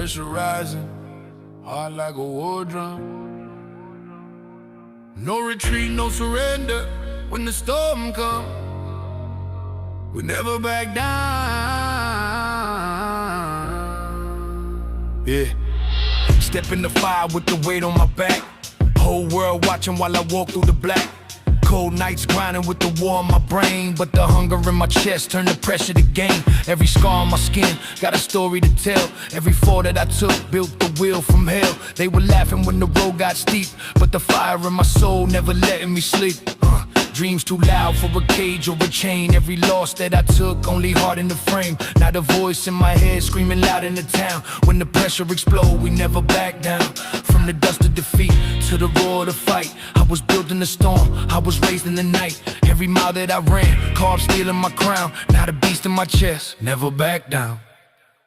pressure rising, hard like a war drum. No retreat, no surrender. When the storm comes, we never back down. Yeah. Step in the fire with the weight on my back. Whole world watching while I walk through the black. Cold nights grinding with the war on my brain, but the hunger in my chest turned the pressure to gain. Every scar on my skin got a story to tell. Every fall that I took built the wheel from hell. They were laughing when the road got steep, but the fire in my soul never letting me sleep. Dreams too loud for a cage or a chain. Every loss that I took only hardened the frame. Now the voice in my head screaming loud in the town. When the pressure explode, we never back down. From the dust of defeat to the roar of the fight, I was built in the storm, I was raised in the night. Every mile that I ran, carved steel in my crown. Now the beast in my chest, never back down.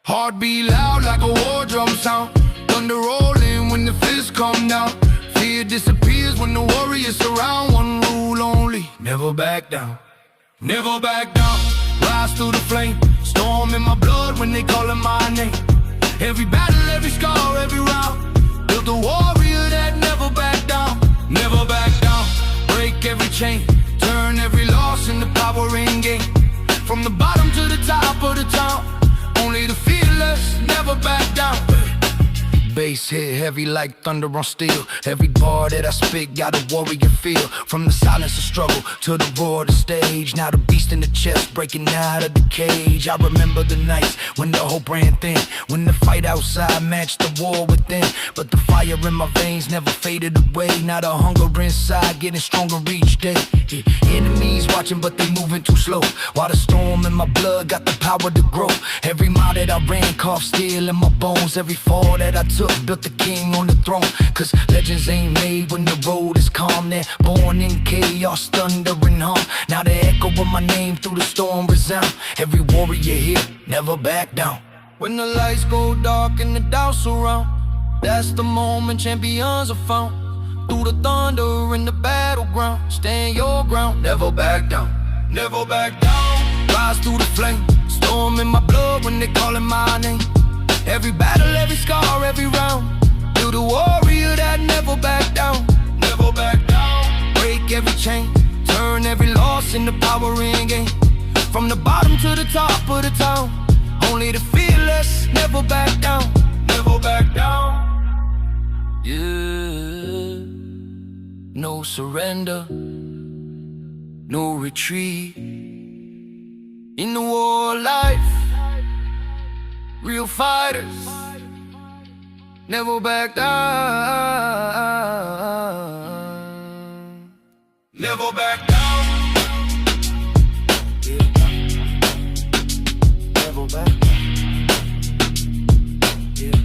Heart beat loud like a war drum sound. Thunder rolling when the fists come down. Fear disappears when the warriors surround. One rule only, never back down. Never back down. Rise through the flame, storm in my blood when they calling my name. Every battle, every scar, every round, built a warrior that never back down. Never back down. Break every chain, turn every loss into power in gain. From the bottom to the top of the town, only the fearless never back down. Bass hit heavy like thunder on steel. Every bar that I spit got a warrior feel. From the silence of struggle to the roar of the stage. Now the beast in the chest breaking out of the cage. I remember the nights when the hope ran thin, when the fight outside matched the war within. But the fire in my veins never faded away. Now the hunger inside getting stronger each day. Enemies watching but they moving too slow, while the storm in my blood got the power to grow. Every mile that I ran carved steel in my bones. Every fall that I took built the king on the throne. Cause legends ain't made when the road is calm. They're born in chaos, thunder and harm. Now the echo of my name through the storm resound. Every warrior here, never back down. When the lights go dark and the doubts surround, that's the moment champions are found. Through the thunder in the battleground, stand your ground, never back down. Never back down. Rise through the flame, storm in my blood when they calling my name. Every battle, every scar, every round, build a warrior that never back down. Never back down. Break every chain, turn every loss into power in gain. From the bottom to the top of the town, only the fearless never back down. Never back down. Yeah. No surrender, no retreat. In the war of life, real fighters never back down. Never back down. Yeah. Never back down. Yeah.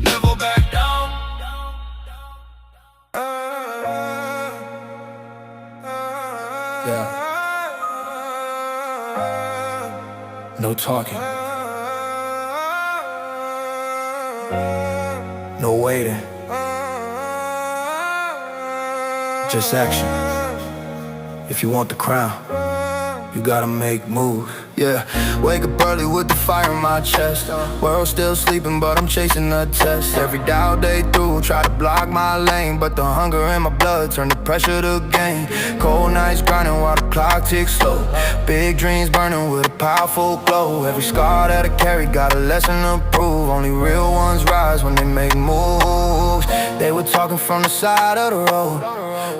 Never back down. Yeah. No talking, no waiting, just action. If you want the crown, you gotta make moves. Yeah, wake up early with the fire in my chest. World still sleeping, but I'm chasing the test. Every doubt they threw, try to block my lane, but the hunger in my blood turned the pressure to gain. Cold nights grinding while the clock ticks slow. Big dreams burning with a powerful glow. Every scar that I carry got a lesson to prove. Only real ones rise when they make moves. They were talking from the side of the road,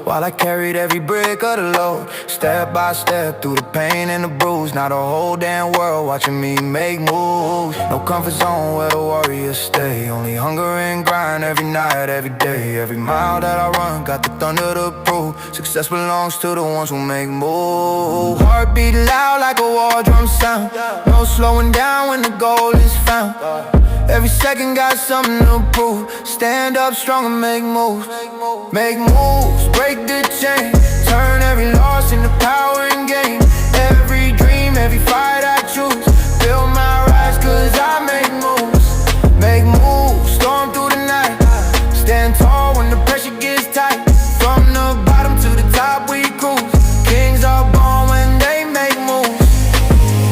while I carried every brick of the load. Step by step through the pain and the bruise. Now the whole damn world watching me make moves. No comfort zone where the warriors stay. Only hunger and grind every night, every day. Every mile that I run got the thunder to prove. Success belongs to the ones who make moves. Heartbeat loud like a war drum sound. No slowing down when the goal is found. Every second got something to prove. Stand up strong and make moves. Make moves, break the chain, turn every loss into power and gain. Every dream, every fight I choose, build my rise cause I make moves. Make moves, storm through the night, stand tall when the pressure gets tight. From the bottom to the top we cruise, kings are born when they make moves.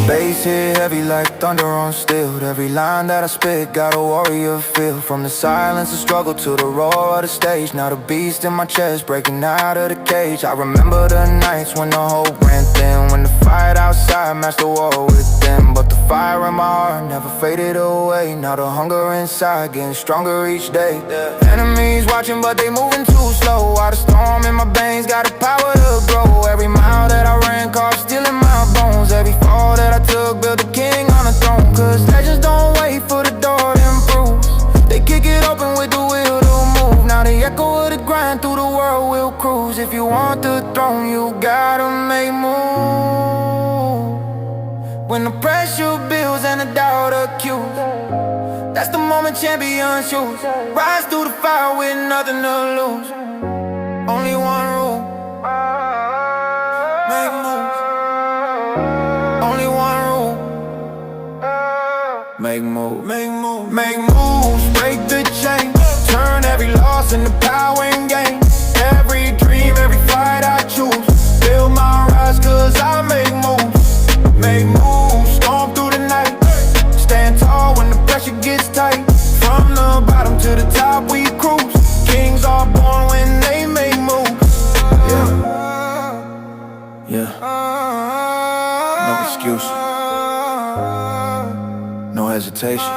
Bass hit heavy like thunder on steel. Every line that I spit got a warrior feel. From the silence of struggle to the roar of the stage, now the beast in my chest breaking out of the cage. I remember the nights when the hope ran thin, when the fight outside matched the war within. But the fire in my heart never faded away. Now the hunger inside getting stronger each day. Enemies watching but they moving too slow. While the storm in my veins got the power to grow. Every mile that I ran carved steel in my bones. Every fall that I took built a king on a throne. Cause legends don't wait for the door to improve. They kick it open with the will to move. Now the echo of the grind through the world will cruise. If you want the throne, you gotta make moves. When the pressure builds and the doubt accused, that's the moment champions choose. Rise through the fire with nothing to lose. Only one rule: make moves. Only one rule: make moves. Make moves. Make moves. Break the chain. Turn every loss into power and gain. Every dream, every fight I choose. Build my rise 'cause I make moves. Make moves. Storm through the night. Stand tall when the pressure gets tight. From the bottom to the top we cruise. Kings are born when they make moves. Yeah. No excuse. No hesitation.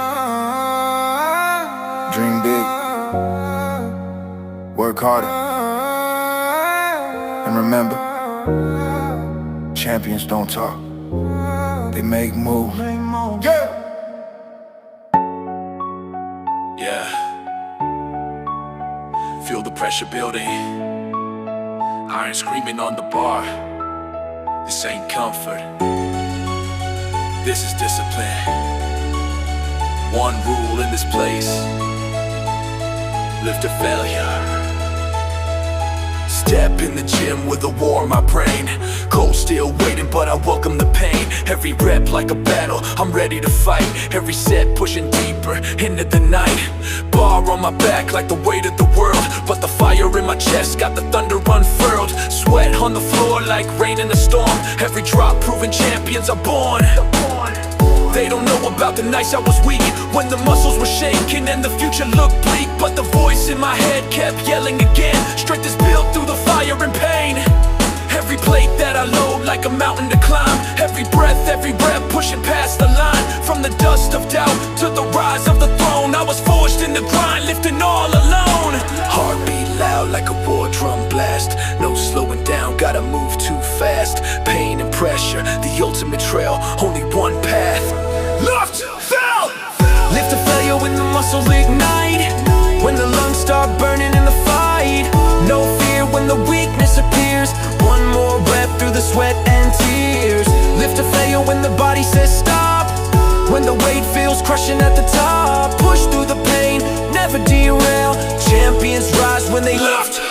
Dream big. Work harder. And remember, champions don't talk, they make moves. Yeah. Feel the pressure building. Iron screaming on the bar. This ain't comfort. This is discipline. One rule in this place: live to failure. Step in the gym with a war in my brain. Cold still waiting, but I welcome the pain. Every rep like a battle, I'm ready to fight. Every set pushing deeper into the night. Bar on my back like the weight of the world, but the fire in my chest got the thunder unfurled. Sweat on the floor like rain in a storm. Every drop proving champions are born. They don't know about the nights I was weak, when the muscles were shaking and the future looked bleak. But the voice in my head kept yelling again: strength is built through the fire and pain. Every plate that I load like a mountain to climb. Every breath, every rep pushing past the line. From the dust of doubt to the rise of the throne, I was forged in the grind, lifting all alone. Heartbeat loud like a war drum blast. No slowing down, gotta move too fast. Pain and pressure, the ultimate trail, only one path: left, fell. Lift to failure when the muscles ignite. When the lungs start burning in the fight. No fear when the weakness appears. One more rep through the sweat and tears. Lift to failure when the body says stop. When the weight feels crushing at the top. Push through the pain, never derail. Champions rise when they lift.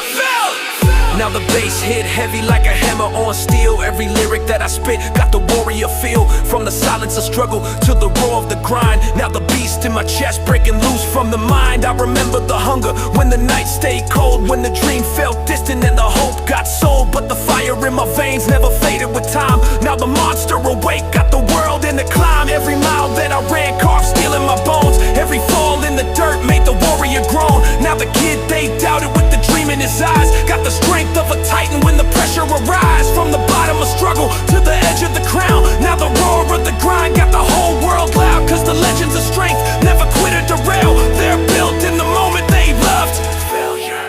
Now the bass hit heavy like a hammer on steel. Every lyric that I spit got the warrior feel. From the silence of struggle to the roar of the grind. Now the beast in my chest breaking loose from the mind. I remember the hunger when the night stayed cold, when the dream felt distant and the hope got sold. But the fire in my veins never faded with time. Now the monster awake, got the world in the climb. Every mile that I ran carved steel in my bones. Every fall in the dirt made the warrior grown. Now the kid they doubted with the dream in his eyes got the strength of a titan when the pressure arrives. From the bottom of struggle to the edge of the crown. Now the roar of the grind got the whole world loud. Cause the legends of strength never quit or derail. They're built in the moment they loved. Failure.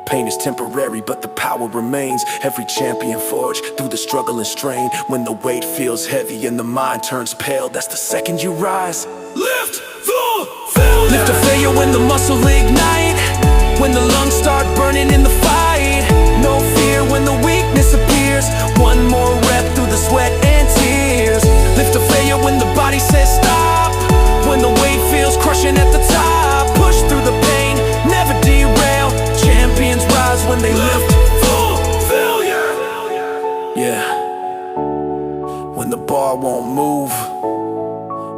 Pain is temporary, but the power remains. Every champion forged through the struggle and strain. When the weight feels heavy and the mind turns pale, that's the second you rise. Lift the failure. Lift to failure when the muscle ignite. When the lungs start burning in the fight. No fear when the weakness appears. One more rep through the sweat and tears. Lift to failure when the body says stop. When the weight feels crushing at the top. Push through the pain, never derail. Champions rise when they lift. Full failure. Yeah. When the bar won't move,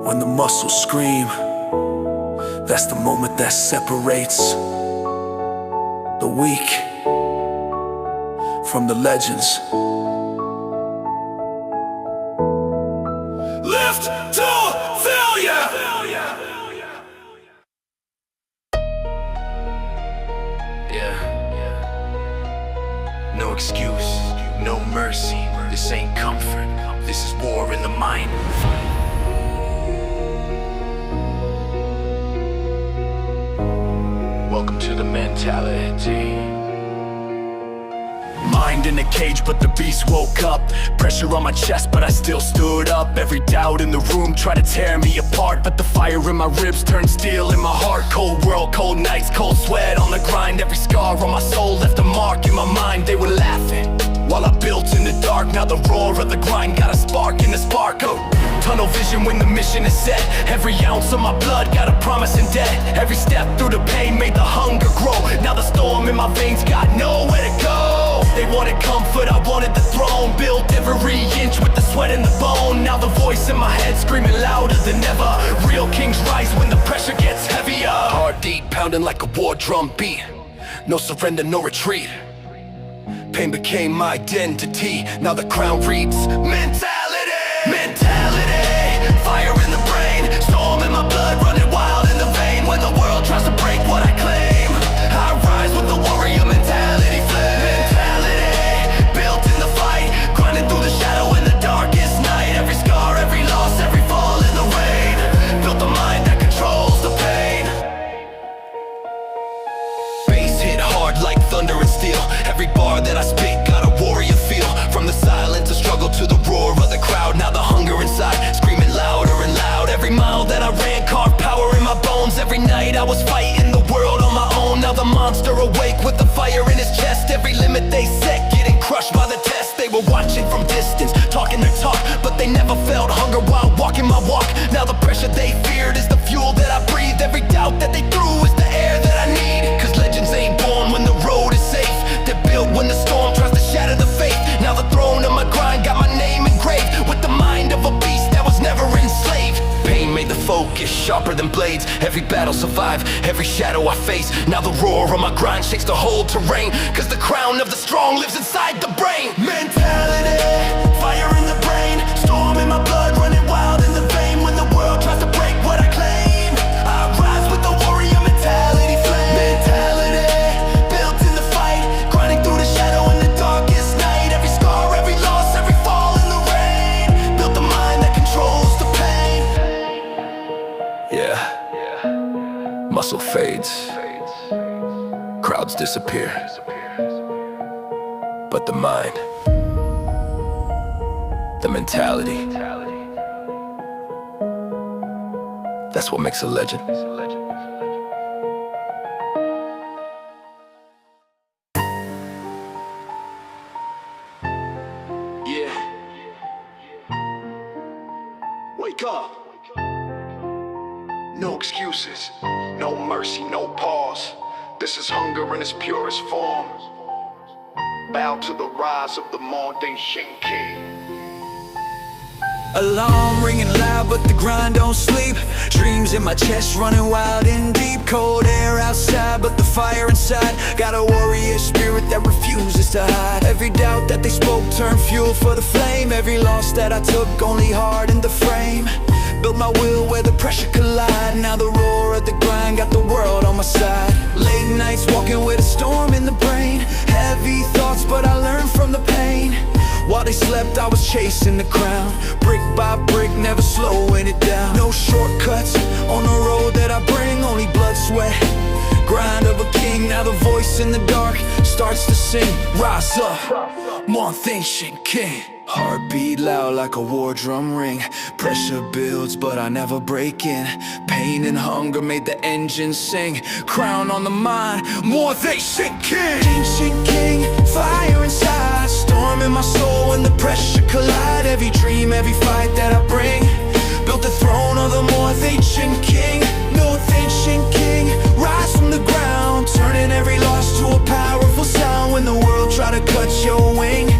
when the muscles scream, that's the moment that separates the weak from the legends. excuse, no mercy. This ain't comfort, this is war in the mind. Welcome to the mentality. Mind in a cage, but the beast woke up. Pressure on my chest, but I still stood up. Every doubt in the room tried to tear me apart, but the fire in my ribs turned steel in my heart. Cold world, cold nights, cold sweat on the grind. Every scar on my soul left a mark in my mind. They were laughing while I built in the dark. Now the roar of the grind got a spark in the spark. Oh, tunnel vision when the mission is set. Every ounce of my blood got a promise in debt. Every step through the pain made the hunger grow. Now the storm in my veins got nowhere to go. They wanted comfort, I wanted the throne. Built every inch with the sweat and the bone. Now the voice in my head screaming louder than ever. Real kings rise when the pressure gets heavier. Heart deep pounding like a war drum beat. No surrender, no retreat. Pain became my identity. Now the crown reads mentality. Mentality. Fire in the brain. Storm in my blood running wild in the vein. When the world tries to break what I claim, I rise with the warrior mentality flame. Thunder and steel. Every bar that I spit got a warrior feel. From the silence, the struggle to the roar of the crowd. Now the hunger inside, screaming louder and loud. Every mile that I ran carved power in my bones. Every night I was fighting the world on my own. Now the monster awake with the fire in his chest. Every limit they set, getting crushed by the test. They were watching from distance, talking their talk, but they never felt hunger while walking my walk. Now the pressure they feared is the fuel that I breathe. Every doubt that they threw is the air that I need. Cause legends ain't born when the road is safe. They're built when the storm tries to shatter the faith. Now the throne of my grind got my name engraved with the mind of a beast that was never enslaved. Pain made the focus sharper than blades. Every battle survived, every shadow I face. Now the roar of my grind shakes the whole terrain. Cause the crown of the strong lives inside the brain. Mentality, fire in the brain. Storm in my blood running wild in the vein. When the world tries to break what I claim, I rise with the warrior mentality flame. Mentality, built in the fight, grinding through the shadow in the darkest night. Every scar, every loss, every fall in the rain. Built the mind that controls the pain. Yeah. Muscle fades, crowds disappear, but the mind, the mentality, that's what makes a legend. Yeah. Wake up. No excuses, no mercy, no pause. This is hunger in its purest form. Bow to the rise of the Motivational king. Alarm ringing loud, but the grind don't sleep. Dreams in my chest running wild and deep. Cold air outside, but the fire inside. Got a warrior spirit that refuses to hide. Every doubt that they spoke turned fuel for the flame. Every loss that I took only hardened the frame. Built my will where the pressure collide. Now the roar of the grind got the world on my side. Late nights walking with a storm in the brain. Heavy thoughts, but I learned from the pain. While they slept, I was chasing the crown. Brick by brick, never slowing it down. No shortcuts on the road that I bring. Only blood, sweat, grind of a king. Now the voice in the dark starts to sing. Rise up, Motivational king. Heartbeat loud like a war drum ring. Pressure builds, but I never break in. Pain and hunger made the engine sing. Crown on the mind, Motivational king. Ancient king, fire inside. Storm in my soul when the pressure collide. Every dream, every fight that I bring. Built the throne of the Motivational king. Motivational king, rise from the ground. Turning every loss to a powerful sound. When the world try to cut your wing,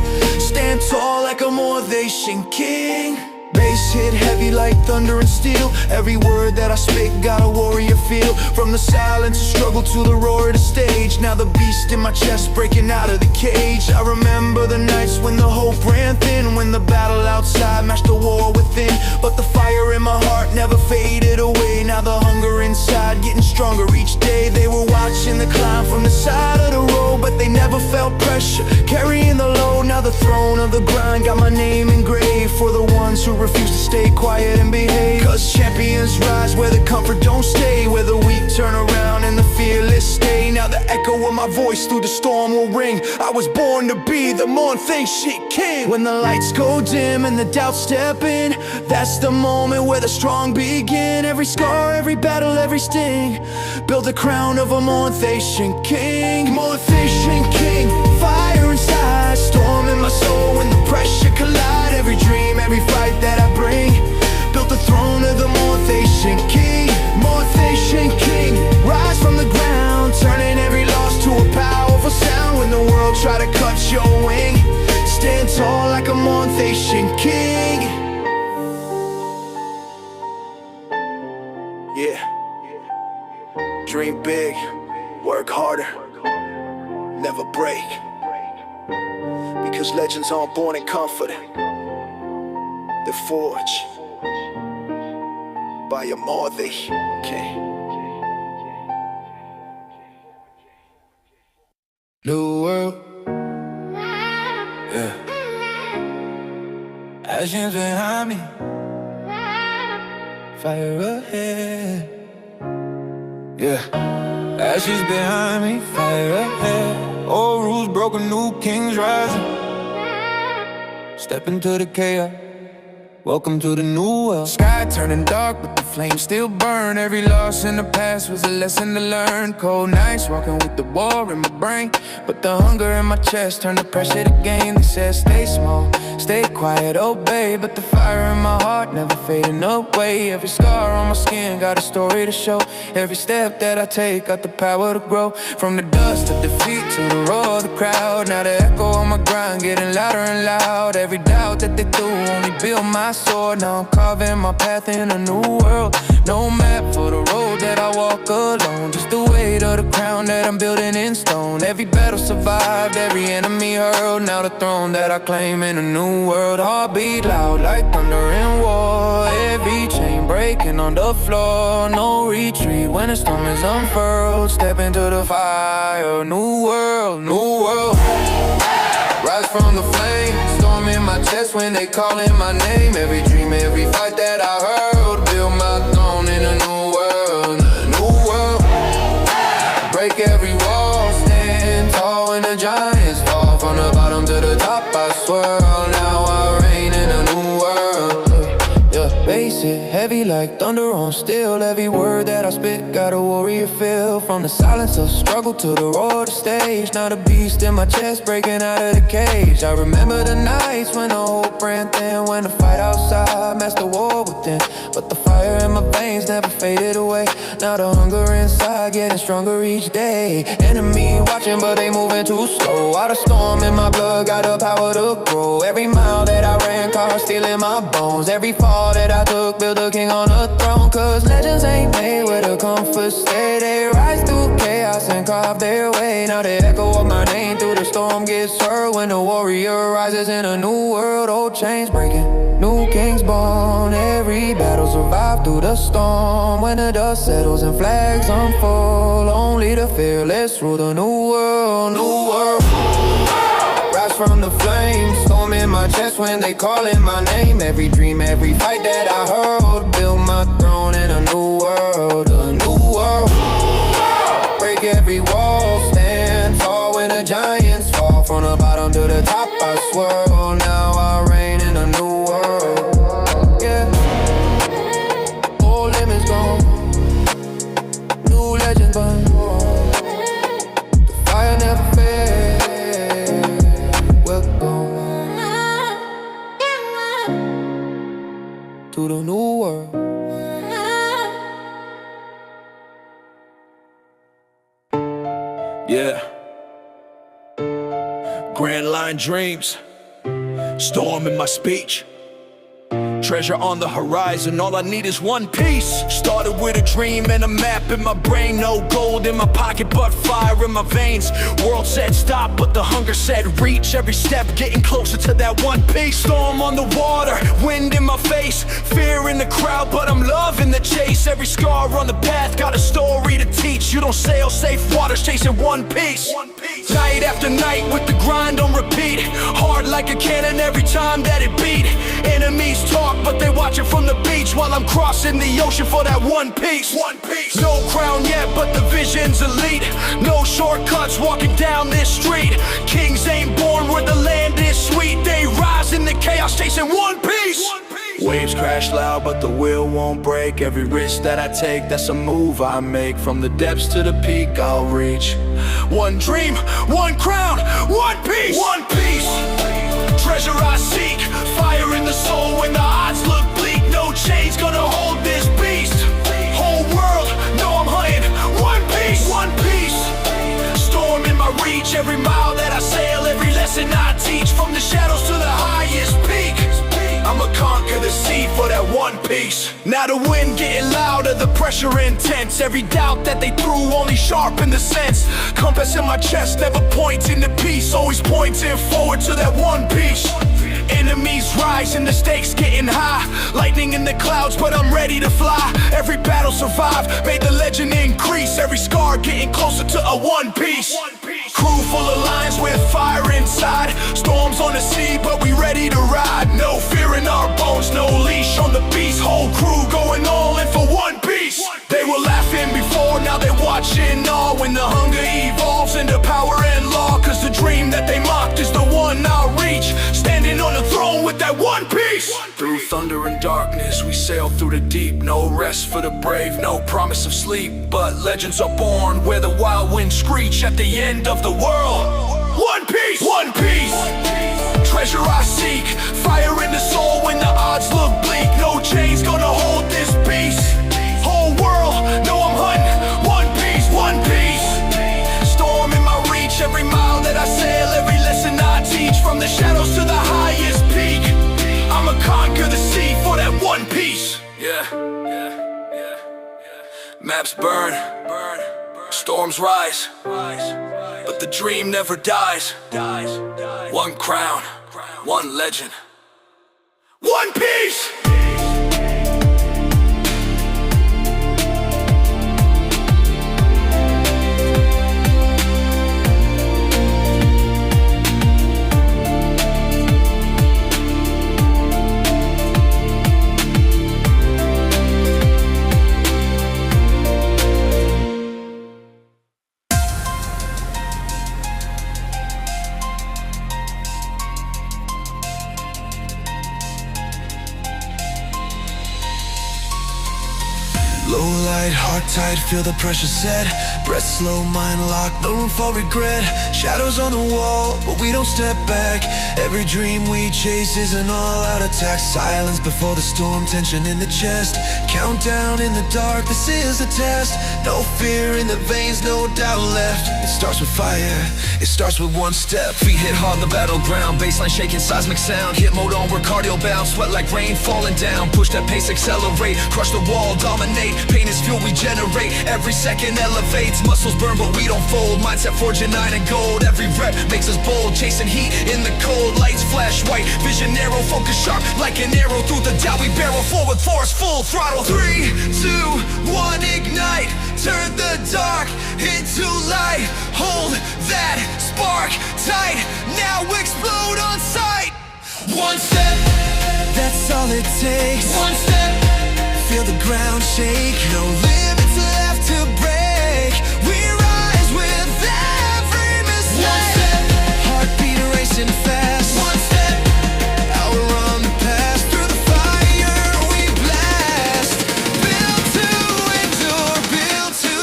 stand tall like a Motivational king. Bass hit heavy like thunder and steel. Every word that I spit got a warrior feel. From the silence, the struggle to the roar of the stage. Now the beast in my chest breaking out of the cage. I remember the nights when the hope ran thin. When the battle outside matched the war within. But the fire in my heart never faded away. Now the hunger inside getting stronger each day. They were watching the climb from the side of the road, but they never never felt pressure, carrying the load. Now the throne of the grind got my name engraved for the ones who refuse to stay quiet and behave. Cause champions rise where the comfort don't stay, where the weak turn around and the fearless stay. Now the echo of my voice through the storm will ring. I was born to be the motivation king. When the lights go dim and the doubts step in, that's the moment where the strong begin. Every scar, every battle, every sting, build a crown of a motivation king. Motivation king, fire inside, storm in my soul when the pressure collide. Every dream, every fight that I bring, built the throne of the motivation king. Motivation king, rise from the ground, turning every loss to a powerful sound. When the world try to cut your wing, stand tall like a motivation king. Yeah, dream big, work harder, never break, because legends aren't born in comfort, they're forged by a motivation king. New world, yeah. Actions behind me, fire ahead, yeah. Ashes behind me, fire ahead. Old rules broken, new kings rising. Step into the chaos, welcome to the new world. Sky turning dark, but the flames still burn. Every loss in the past was a lesson to learn. Cold nights, walking with the war in my brain, but the hunger in my chest turned to pressure to gain. They said stay small, stay quiet, obey, but the fire in my heart never fading away. Every scar on my skin got a story to show. Every step that I take got the power to grow. From the dust of defeat to the roar of the crowd, now the echo on my grind getting louder and loud. Every doubt that they threw only built my sword. Now I'm carving my path in a new world. No map for the road that I walk alone, just the weight of the crown that I'm building in stone. Every battle survived, every enemy hurled. Now the throne that I claim in a new world. Heartbeat loud like thunder in war. Every chain breaking on the floor. No retreat when the storm is unfurled. Step into the fire. New world, new world. Rise from the flame, storm in my chest when they calling my name. Every dream, every fight that I heard, build my throne in a new world, a new world. Break every wall, stand tall when the giants fall. From the bottom to the top I swirl, now I reign in a new world. Bass it heavy like thunder on steel. Every word that I spit got a warrior feel. From the silence of struggle to the roar of the stage, now the beast in my chest breaking out of the cage. I remember the nights when the hope ran thin, when the fight outside matched the war within, but the fire in my veins never faded away. Now the hunger inside getting stronger each day. Enemy watching but they moving too slow. All the storm in my blood got the power to grow. Every mile that I ran, car stealing my bones. Every fall that I took, build a king on a throne. Cause legends ain't made with a comfort stay. They rise through chaos and carve their way. Now the echo of my name through the storm gets heard. When the warrior rises in a new world. Old chains breaking, new kings born. Every battle survived through the storm. When the dust settles and flags unfold, only the fearless rule the new world, new world. Rise from the flames, storm in my chest when they calling my name. Every dream, every fight that I heard, build my throne in a new world, a new world. Break every wall, stand tall when the giants fall. From the bottom to the top I swirl, now I reign in a new world. Yeah, old limits gone, new legends born. The fire never fades. Welcome to the new world. Yeah, grand line dreams, storm in my speech, treasure on the horizon, all I need is one piece. Started with a dream and a map in my brain. No gold in my pocket, but fire in my veins. World said stop, but the hunger said reach. Every step getting closer to that one piece. Storm on the water, wind in my face. Fear in the crowd, but I'm loving the chase. Every scar on the path got a story to teach. You don't sail safe waters chasing one piece. Night after night with the grind on repeat. Hard like a cannon every time that it beat. Enemies talk, but they watch it from the beach while I'm crossing the ocean for that one piece. No crown yet, but the vision's elite. No shortcuts walking down this street. Kings ain't born where the land is sweet. They rise in the chaos chasing one piece. Waves crash loud, but the wheel won't break. Every risk that I take, that's a move I make. From the depths to the peak, I'll reach. One dream, one crown, one piece. One piece, treasure I seek. Fire in the soul when the odds look bleak. No chains gonna hold this beast. Whole world, know I'm hunting. One piece, one piece. Storm in my reach. Every mile that I sail, every lesson I teach. From the shadows to the highest peak, I'ma conquer the sea for that one piece. Now the wind getting louder, the pressure intense. Every doubt that they threw only sharpened the sense. Compass in my chest, never pointing to peace. Always pointing forward to that one piece. Enemies rising, the stakes getting high. Lightning in the clouds, but I'm ready to fly. Every battle survived, made the legend increase. Every scar getting closer to a one piece. Crew full of lions with fire inside. Storms on the sea, but we ready to ride. No fear in our bones, no leash on the beast. Whole crew going all in for one piece. They were laughing before, now they watching all. When the hunger evolves into power and law. Cause the dream that they mocked is the one I'll reach. Standing on the throne with that one piece. Through thunder and darkness, we sail through the deep. No rest for the brave, no promise of sleep. But legends are born where the wild winds screech. At the end of the world, one piece, one piece. Treasure I seek, fire in the soul when the odds look bleak. No chains gonna hold this beast. Whole world, know I'm hunting. One piece, one piece. Storm in my reach, every mile that I sail, every lesson I teach. From the shadows to the highest peak, I'ma conquer the sea for that one piece. Yeah. Maps burn, storms rise, but the dream never dies. One crown, one legend, one piece. Low light, heart tight, feel the pressure set. Breath slow, mind locked, no room for regret. Shadows on the wall, but we don't step back. Every dream we chase is an all-out attack. Silence before the storm, tension in the chest. Countdown in the dark, this is a test. No fear in the veins, no doubt left. It starts with fire, it starts with one step. Feet hit hard, the battleground, baseline shaking, seismic sound. Hit mode on, we're cardio bound, sweat like rain falling down. Push that pace, accelerate, crush the wall, dominate. Pain is fuel we generate, every second elevates. Muscles burn but we don't fold, mindset forging iron and gold. Every rep makes us bold, chasing heat in the cold. Lights flash white, vision narrow, focus sharp. Like an arrow through the doubt, we barrel forward, force full throttle. 3, 2, 1, ignite. Turn the dark into light. Hold that spark tight, now explode on sight. One step, that's all it takes. One step, feel the ground shake. No limits left to break. We rise with every mistake. One step, heartbeat racing fast. One step, outrun the past. Through the fire we blast. Built to endure, built to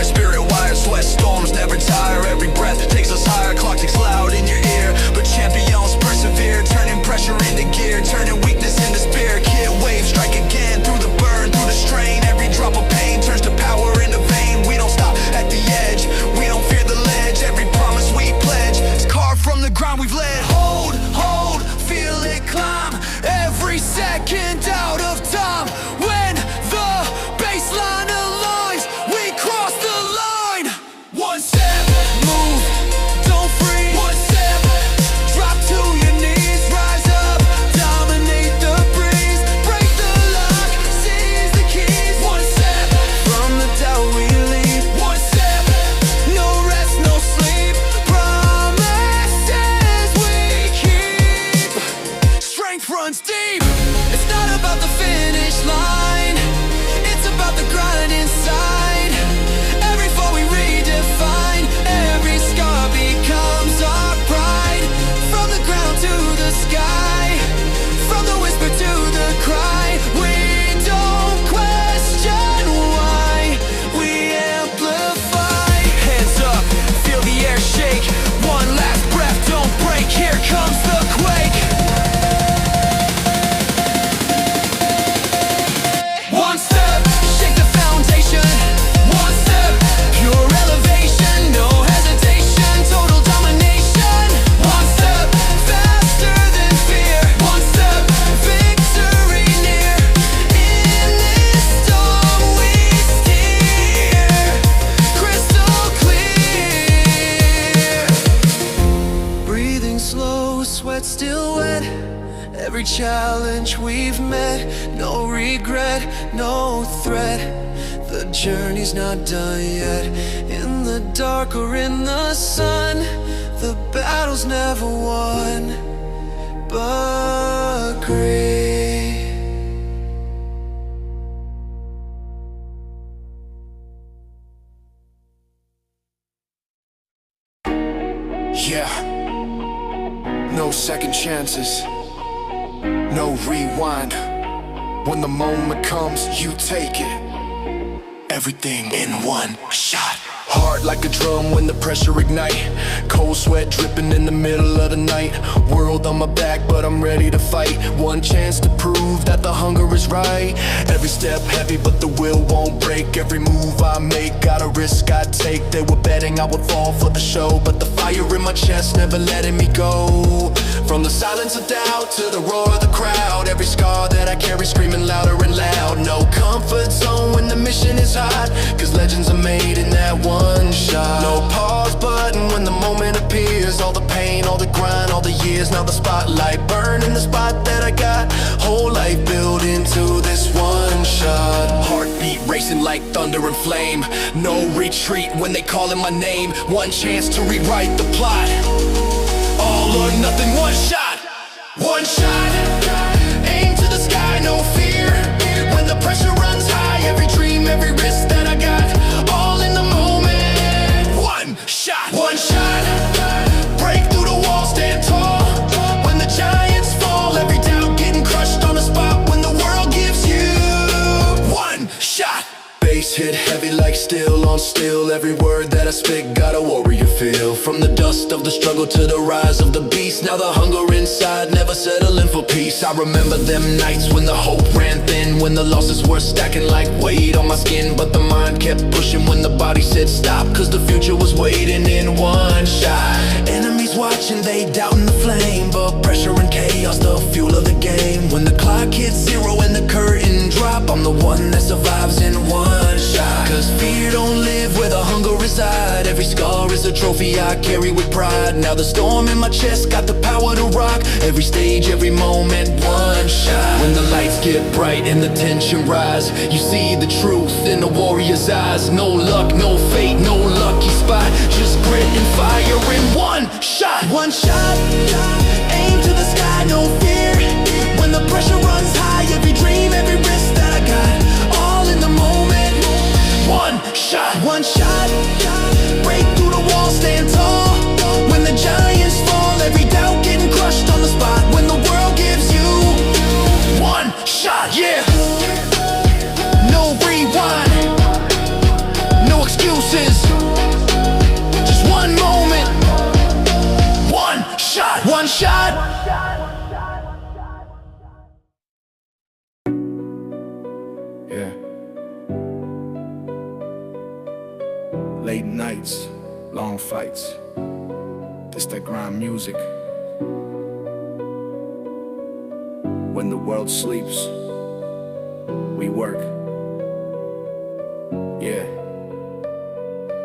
fire, spirit wire, sweat storms never tire. Every breath takes us higher, clock ticks loud in your ear. But champions persevere, turning pressure into gear, turning weakness into spirit. Kid waves strike again, through the burn, through the strain. Every drop of pain turns to power in the vein. We don't stop at the edge, we don't fear the ledge. Every promise we pledge is carved from the ground we've led. Hold, hold, feel it climb, every second out of time. When the baseline aligns, we cross the line. One step, move, don't freeze. One step, drop to your knees, rise up, dominate the breeze. Break the lock, seize the keys. One step, from the doubt we leave. One step, no rest, no sleep. Promises we keep. Strength runs deep. It's not about the finish line, it's about the grind inside. Every fall we redefine, every scar becomes our pride. From the ground to the sky, from the whisper to the cry, we don't question why, we amplify. Hands up, feel the air shake. One last breath, don't break. Here comes the quake. One step, shake the foundation. One step, pure elevation, no hesitation, total domination. One step, faster than fear. One step, victory near. In this storm we steer, crystal clear. Breathing slow, sweat still wet. Every challenge we've met, no regret, no threat. The journey's not done yet. In the dark or in the sun, the battle's never won, but great. Yeah, no second chances, no rewind. When the moment comes, you take it. Everything in one shot. Hard like a drum when the pressure ignite. Cold sweat dripping in the middle of the night. World on my back, but I'm ready to fight. One chance to prove that the hunger is right. Every step heavy, but the will won't break. Every move I make, got a risk I take. They were betting I would fall for the show, but the fire in my chest never letting me go. From the silence of doubt to the roar of the crowd, every scar that I carry screaming louder and loud. No comfort zone when the mission is hot, cause legends are made in that one shot. No pause button when the moment appears. All the pain, all the grind, all the years. Now the spotlight burning the spot that I got. Whole life built into this one shot. Heartbeat racing like thunder and flame. No retreat when they calling my name. One chance to rewrite the plot. All or nothing, one shot. One shot, aim to the sky, no fear. When the pressure runs high, every dream, every risk that I got, all in the moment. One shot, break through the wall, stand tall. When the giants fall, every doubt getting crushed on the spot. When the world gives you one shot. Bass hit heavy like steel on steel. Every word that I spit got a warrior feel. From the dust of the struggle to the rise of the beast. Now the hunger inside never settling for peace. I remember them nights when the hope ran thin, when the losses were stacking like weight on my skin. But the mind kept pushing when the body said stop, cause the future was waiting in one shot. Enemies watching, they doubting the flame, but pressure and chaos, the fuel of the game. When the clock hits zero and the curtain drop, I'm the one that survives in one shot. Cause fear don't live where the hunger reside. Every scar is a trophy I carry with pride. Now the storm in my chest got the power to rock. Every stage, every moment, one shot. When the lights get bright and the tension rise, you see the truth in the warrior's eyes. No luck, no fate, no lucky spot, just grit and fire in one shot. One shot, aim to the sky, no fear. When the pressure runs high, every dream, every risk that I got, all in the moment. One shot, break through the wall, stand tall. When the giants fall, every doubt getting crushed on the spot. When the world gives you one shot, yeah. No rewind, no excuses. Late nights, long fights. This that grind music. When the world sleeps, we work. Yeah.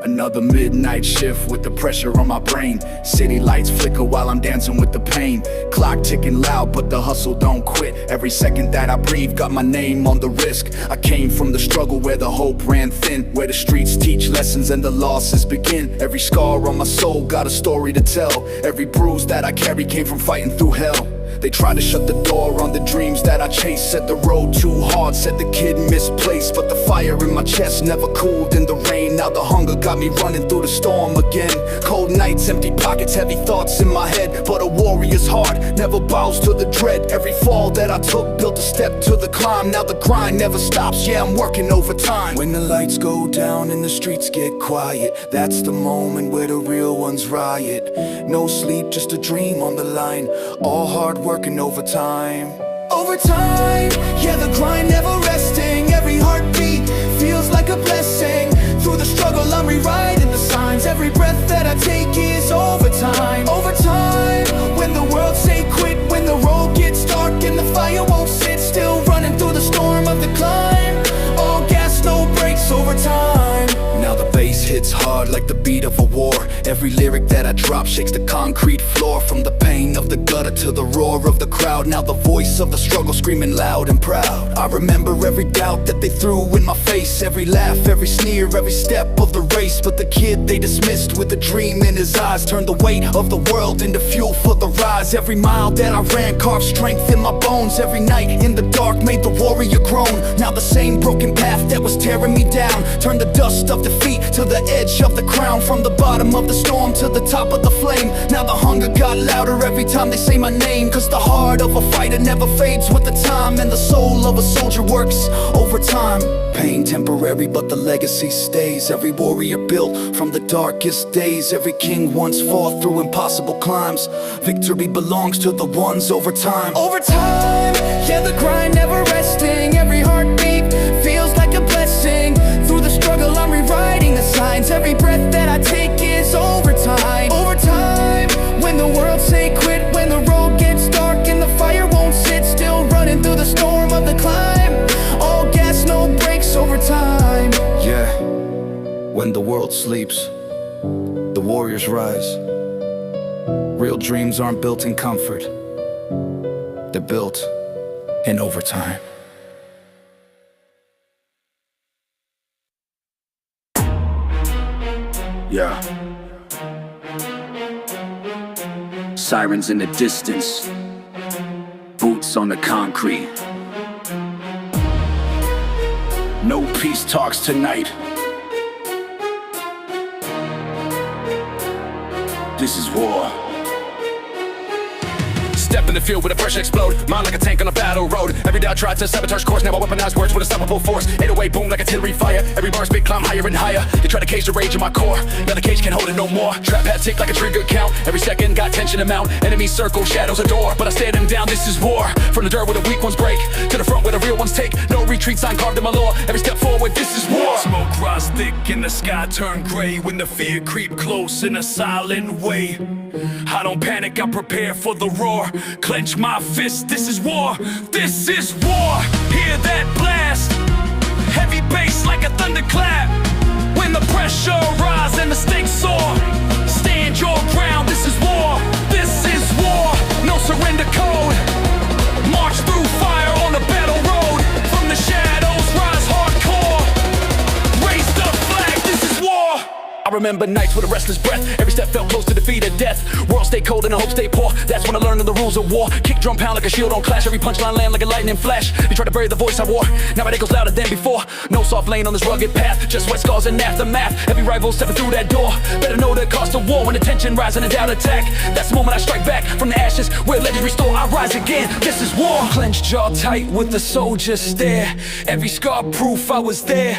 Another midnight shift with the pressure on my brain. City lights flicker while I'm dancing with the pain. Clock ticking loud, but the hustle don't quit. Every second that I breathe got my name on the risk. I came from the struggle where the hope ran thin, where the streets teach lessons and the losses begin. Every scar on my soul got a story to tell. Every bruise that I carry came from fighting through hell. They tried to shut the door on the dreams that I chased. Said the road too hard, said the kid misplaced. But the fire in my chest never cooled in the rain. Now the hunger got me running through the storm again. Cold nights, empty pockets, heavy thoughts in my head. But a warrior's heart never bows to the dread. Every fall that I took built a step to the climb. Now the grind never stops, yeah, I'm working overtime. When the lights go down and the streets get quiet, that's the moment where the real ones riot. No sleep, just a dream on the line. All hard working overtime. Overtime, yeah, the grind never resting. Every heartbeat feels like a blessing. Through the struggle I'm rewriting the signs. Every breath that I take is overtime. Overtime, when the world say quit, when the road gets dark and the fire won't sit. Still running through the storm of the climb. All gas, no brakes, overtime. Now the bass hits hard like the beat of a war. Every lyric that I drop shakes the concrete floor. From the pain of the gutter to the roar of the crowd. Now the voice of the struggle screaming loud and proud. I remember every doubt that they threw in my face. Every laugh, every sneer, every step of the race. But the kid they dismissed with a dream in his eyes turned the weight of the world into fuel for the rise. Every mile that I ran carved strength in my bones. Every night in the dark made the warrior grown. Now the same broken path that was tearing me down turned the dust of defeat to the edge of the crown. From the bottom of the storm to the top of the flame. Now the hunger got louder every time they say my name. Cause the heart of a fighter never fades with the time. And the soul of a soldier works overtime. Pain temporary but the legacy stays. Every warrior built from the darkest days. Every king once fought through impossible climbs. Victory belongs to the ones over time. Overtime, yeah, the grind never resting. Every heartbeat feels like a blessing. Through the struggle I'm rewriting the signs. Every breath that I take is overtime. Overtime, when the world say quit, when the road gets dark and the fire won't sit. Still running through the storm of the climb. All gas, no brakes, overtime. Yeah, when the world sleeps, the warriors rise. Real dreams aren't built in comfort, they're built in overtime. Yeah. Sirens in the distance, boots on the concrete. No peace talks tonight. This is war. Step in the field with a fresh explode. Mind like a tank on a battle road. Every day I tried to sabotage course. Now I weaponize words with unstoppable force. 808 boom like artillery fire. Every bar spit climb higher and higher. They try to cage the rage in my core. Now the cage can't hold it no more. Trap hat tick like a trigger count. Every second got tension amount. Enemies circle, shadows adore. But I stare them down, this is war. From the dirt where the weak ones break to the front where the real ones take. No retreat sign carved in my law. Every step forward, this is war. Smoke rise thick and the sky turn gray. When the fear creep close in a silent way. I don't panic, I prepare for the roar. Clench my fist, this is war. This is war. Hear that blast. Heavy bass like a thunderclap. When the pressure rise and the stakes soar. Stand your ground, this is war. This is war. No surrender code. March through fire on the battle road. From the shadows rise hardcore. Raise the flag, this is war. I remember nights with a restless breath. Every step felt close to defeat or death. World stay cold and the hope stay poor. That's when I learned the rules of war. Kick drum pound like a shield on clash. Every punchline land like a lightning flash. They try to bury the voice I wore. Now it echoes louder than before. No soft lane on this rugged path. Just sweat scars and aftermath. Every rival stepping through that door. Better know the cost of war. When the tension rises and the doubt attack. That's the moment I strike back. From the ashes where legends restore, I rise again. This is war. Clenched jaw tight with the soldier stare. Every scar proof I was there.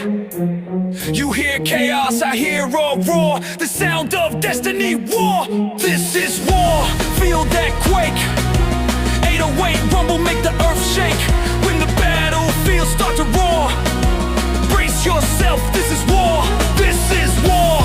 You hear chaos, I hear a roar. The sound of destiny, war. This is war. Feel that quake. 808 rumble, make the earth shake. When the battlefield start to roar. Brace yourself, this is war. This is war.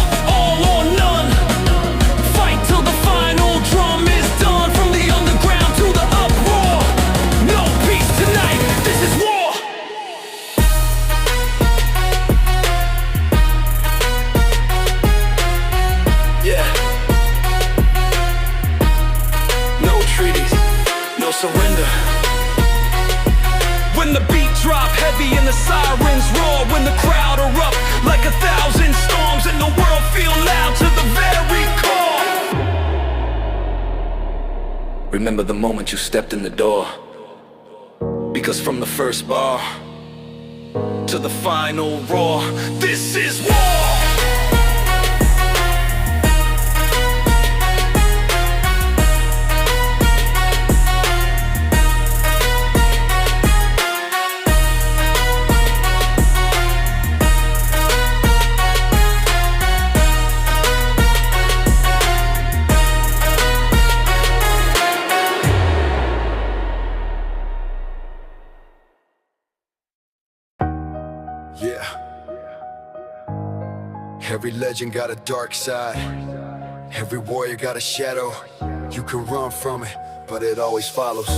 remember the moment you stepped in the door. Because from the first bar to the final roar, this is war! Yeah. Every legend got a dark side. Every warrior got a shadow. You can run from it, but it always follows.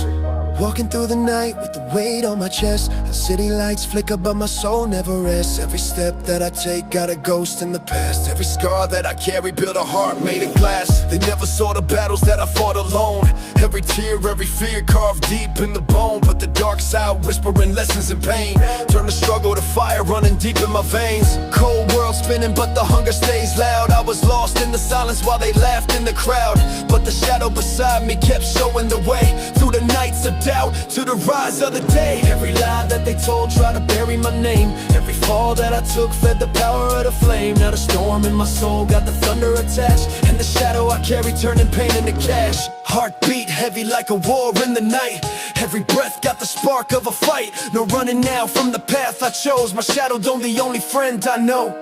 Walking through the night with the weight on my chest. The city lights flicker but my soul never rests. Every step that I take got a ghost in the past. Every scar that I carry built a heart made of glass. They never saw the battles that I fought alone. Every tear, every fear carved deep in the bone. But the dark side whispering lessons in pain. Turn the struggle to fire running deep in my veins. Cold world spinning but the hunger stays loud. I was lost in the silence while they laughed in the crowd. But the shadow beside me kept showing the way. Through the nights of doubt to the rise of the day. Every lie that they told tried to bury my name. Every fall that I took fed the power of the flame. Now the storm in my soul got the thunder attached. And the shadow I carry turning pain into cash. Heartbeat heavy like a war in the night. Every breath got the spark of a fight. No running now from the path I chose. My shadow don't the only friend I know.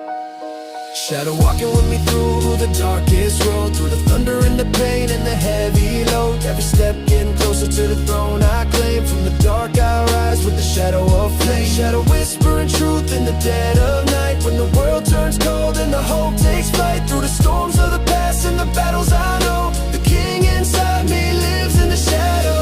Shadow walking with me through the darkest road. Through the thunder and the pain and the heavy load. Every step getting closer to the throne I claim. From the dark I rise with the shadow of flame. Shadow whispering truth in the dead of night. When the world turns cold and the hope takes flight. Through the storms of the past and the battles I know. The king inside me lives in the shadow.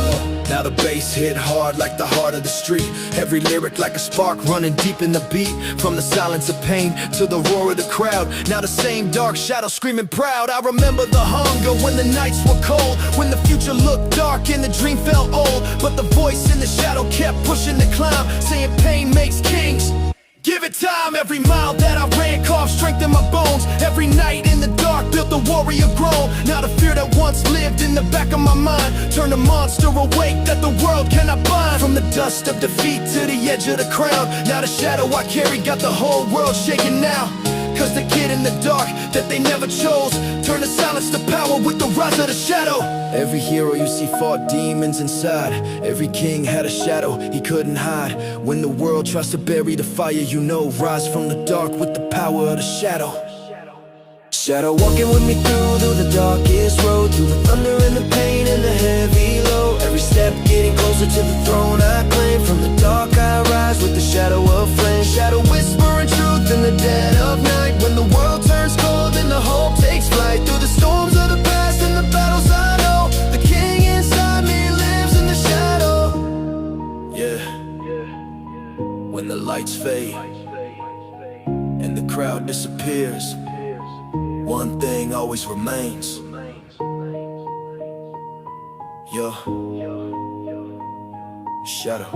Now the bass hit hard like the heart of the street. Every lyric like a spark running deep in the beat. From the silence of pain to the roar of the crowd. Now the same dark shadow screaming proud. I remember the hunger when the nights were cold. When the future looked dark and the dream felt old. But the voice in the shadow kept pushing the climb. Saying pain makes kings. Give it time. Every mile that I ran carved strength in my bones. Every night in the dark built a warrior grown. Now the fear that once lived in the back of my mind turned a monster awake that the world cannot bind. From the dust of defeat to the edge of the crown. Now the shadow I carry got the whole world shaking now. Cause the kid in the dark that they never chose turned the silence to power with the rise of the shadow. Every hero you see fought demons inside. Every king had a shadow he couldn't hide. When the world tries to bury the fire, you know, rise from the dark with the power of the shadow. Shadow walking with me through the darkest road. Through the thunder and the pain and the heavy load. Every step getting closer to the throne I claim. From the dark I rise with the shadow of flame. Shadow whispering truth in the dead of night. When the world turns cold and the hope takes flight. Through the storms of the past and the battles I know. The king inside me lives in the shadow. Yeah. When the lights fade and the crowd disappears, one thing always remains. Yo, shadow.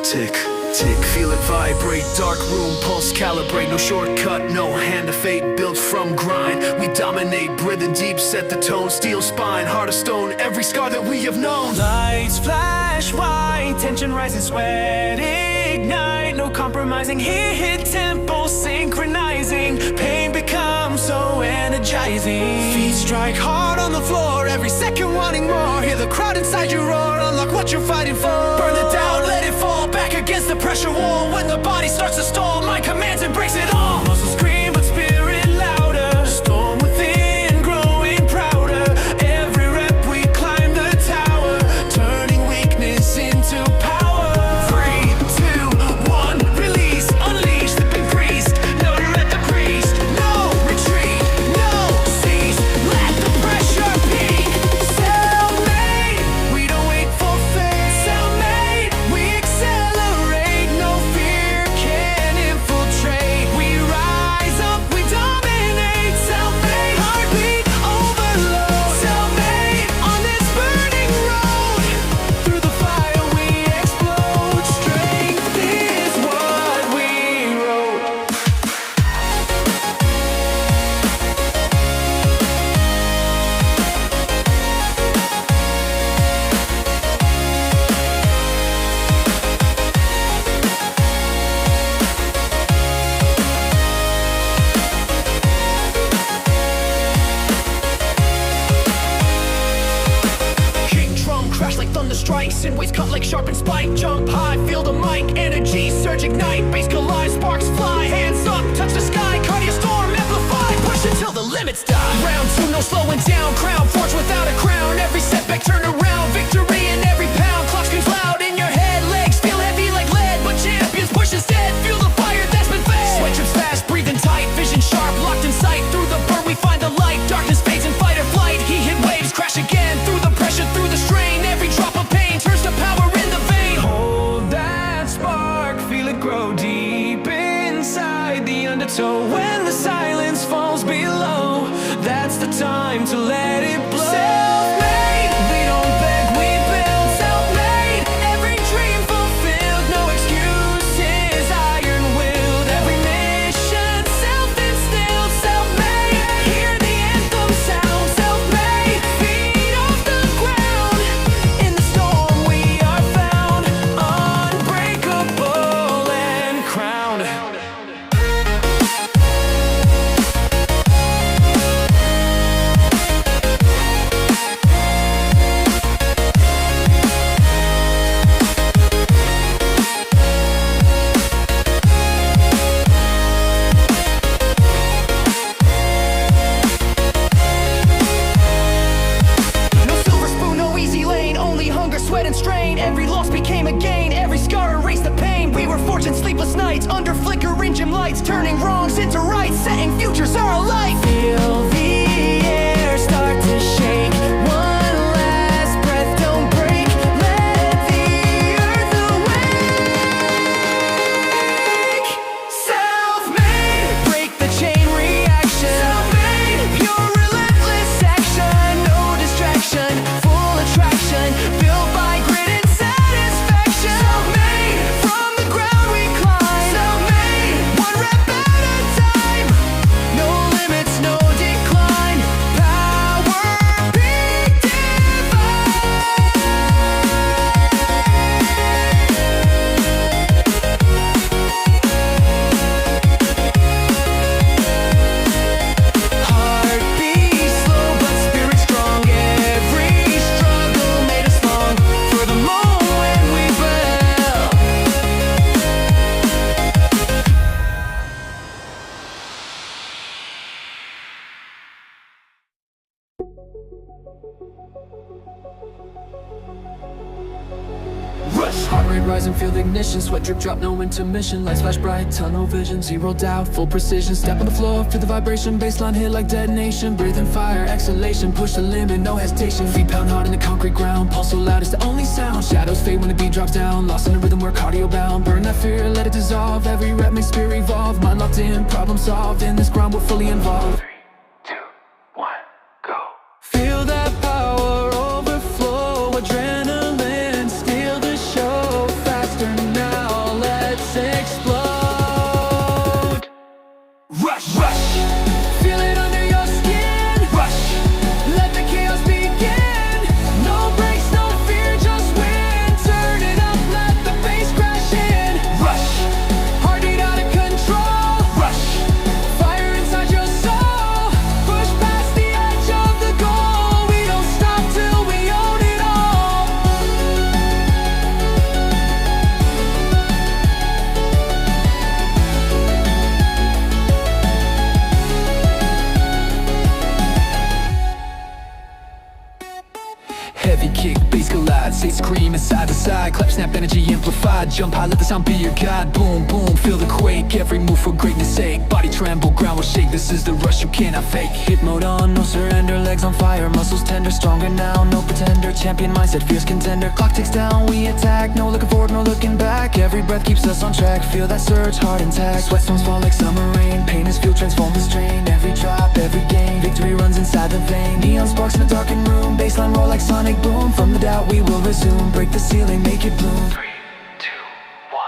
Tick, tick, feel it vibrate. Dark room, pulse calibrate. No shortcut, no hand of fate built from grind. We dominate, breathing deep, set the tone. Steel spine, heart of stone, every scar that we have known. Lights flash white, tension rising, sweat ignite. No compromising, hit tempo synchronizing. Pain becomes so energizing. Feet strike hard on the floor, every second wanting more. Hear the crowd inside you roar, unlock what you're fighting for. Burn the doubt, let it fall back against the pressure wall. When the body starts to stall, mind commands and breaks it all. Muscles scream but spirit louder. Storm within growing prouder. Every rep we climb the tower, turning weakness into power. 3, 2, 1, release, unleash the big priest. No to let the priest, no retreat, no cease. Let the pressure peak. Cellmate, we don't wait for fate. Cellmate, we accelerate. No fear can infiltrate. We right, jump high, feel the mic, energy surge, ignite, bass collide, sparks fly, hands up, touch the sky, cardio storm, amplify, push until the limits die. Round two, no slowing down, crown forged without a crown, every setback turn around, victory in every pound, clock screams loud in your head, legs feel heavy like lead, but champions push instead, feel the fire that's been fed. Sweat drips fast, breathing tight, vision sharp, locked in sight, through the burn we find the light, darkness fades in fight or flight, heat hit waves, crash again, through the pressure, through the strain, every drop of pain turns to power in the vein. Hold that spark, feel it grow deep inside the undertow. When the silence falls below, that's the time to let it blow. Self-made, we don't beg, we build. Self-made, every dream fulfilled, no excuses, iron-willed. Every mission self-instilled, self-made. Hear the anthem sound, self-made. Feet off the ground, in the storm we are found, unbreakable and crowned. No silver spoon, no easy lane, only hunger, sweat and strain. Every loss became a gain, every scar erased the pain. We were forged in sleepless nights, under flickering gym lights, turning wrongs into rights, setting futures our light. Feel the air start to shake, one last breath, don't break. Let the earth awake. Self-made, break the chain reaction. Self-made, pure relentless action, no distraction, full attraction, built by grit and satisfaction. Self-made, from the ground we climb. Self-made, one rep at a time, no limits, no decline, power peak divine. Heart beats slow but spirit strong, every struggle made us long for the moment we fell. Rush, heart rate rising, feel the ignition, sweat drip drop, no intermission, lights flash bright, tunnel vision, zero doubt, full precision, step on the floor, feel the vibration, baseline hit like detonation, breathing fire, exhalation, push the limit, no hesitation, feet pound hard in the concrete ground, pulse so loud it's the only sound, shadows fade when the beat drops down, lost in the rhythm we're cardio bound, burn that fear, let it dissolve, every rep makes spirit evolve, mind locked in, problem solved, in this grind we're fully involved. 3, 2, 1, go. Feel that power overflow, adrenaline, steal the show, faster now, let's explode. Rush, rush, feel it under your skin. Rush, let the chaos begin. No breaks, no fear, just win. Turn it up, let the bass crash in. Rush, heartbeat out of control. Rush, fire inside your soul. Push past the edge of the goal. We don't stop till we own it all. Heavy kick, bass collide, say scream side to side, clap, snap, energy amplified, jump high, let the sound be your guide, boom, boom, feel the quake, every move for greatness sake, body tremble, ground will shake, this is the rush you cannot fake, hit mode on, no surrender, legs on fire, muscles tender, stronger now, no pretender, champion mindset, fierce contender, clock ticks down, we attack, no looking forward, no looking back, every breath keeps us on track, feel that surge, heart intact, sweat storms fall like summer rain, pain is fuel, transform the strain, every drop, every gain, victory runs inside the vein, neon sparks in a darkened room, baseline roar like sonic boom, from the doubt we will resume, break the ceiling, make it bloom. 3, 2, 1,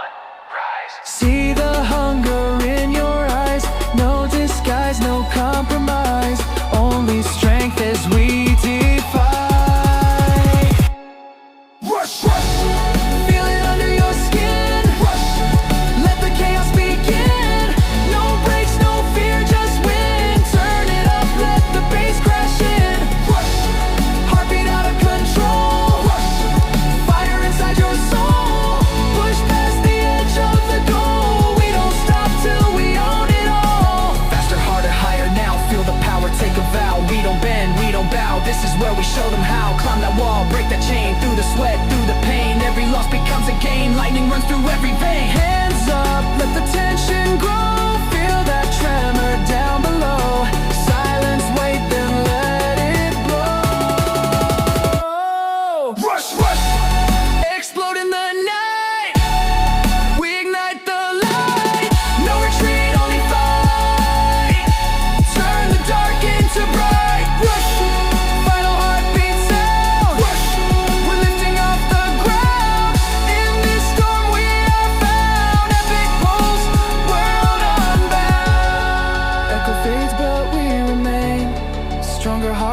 rise. See the hunger in your eyes, no disguise, no compromise, only strength as we defy. Rush, rush, feel it under your skin. Rush, let the chaos begin. No breaks, no fear, just win. Turn it up, let the bass crash in. Rush, heartbeat out of control. Rush, fire inside your soul.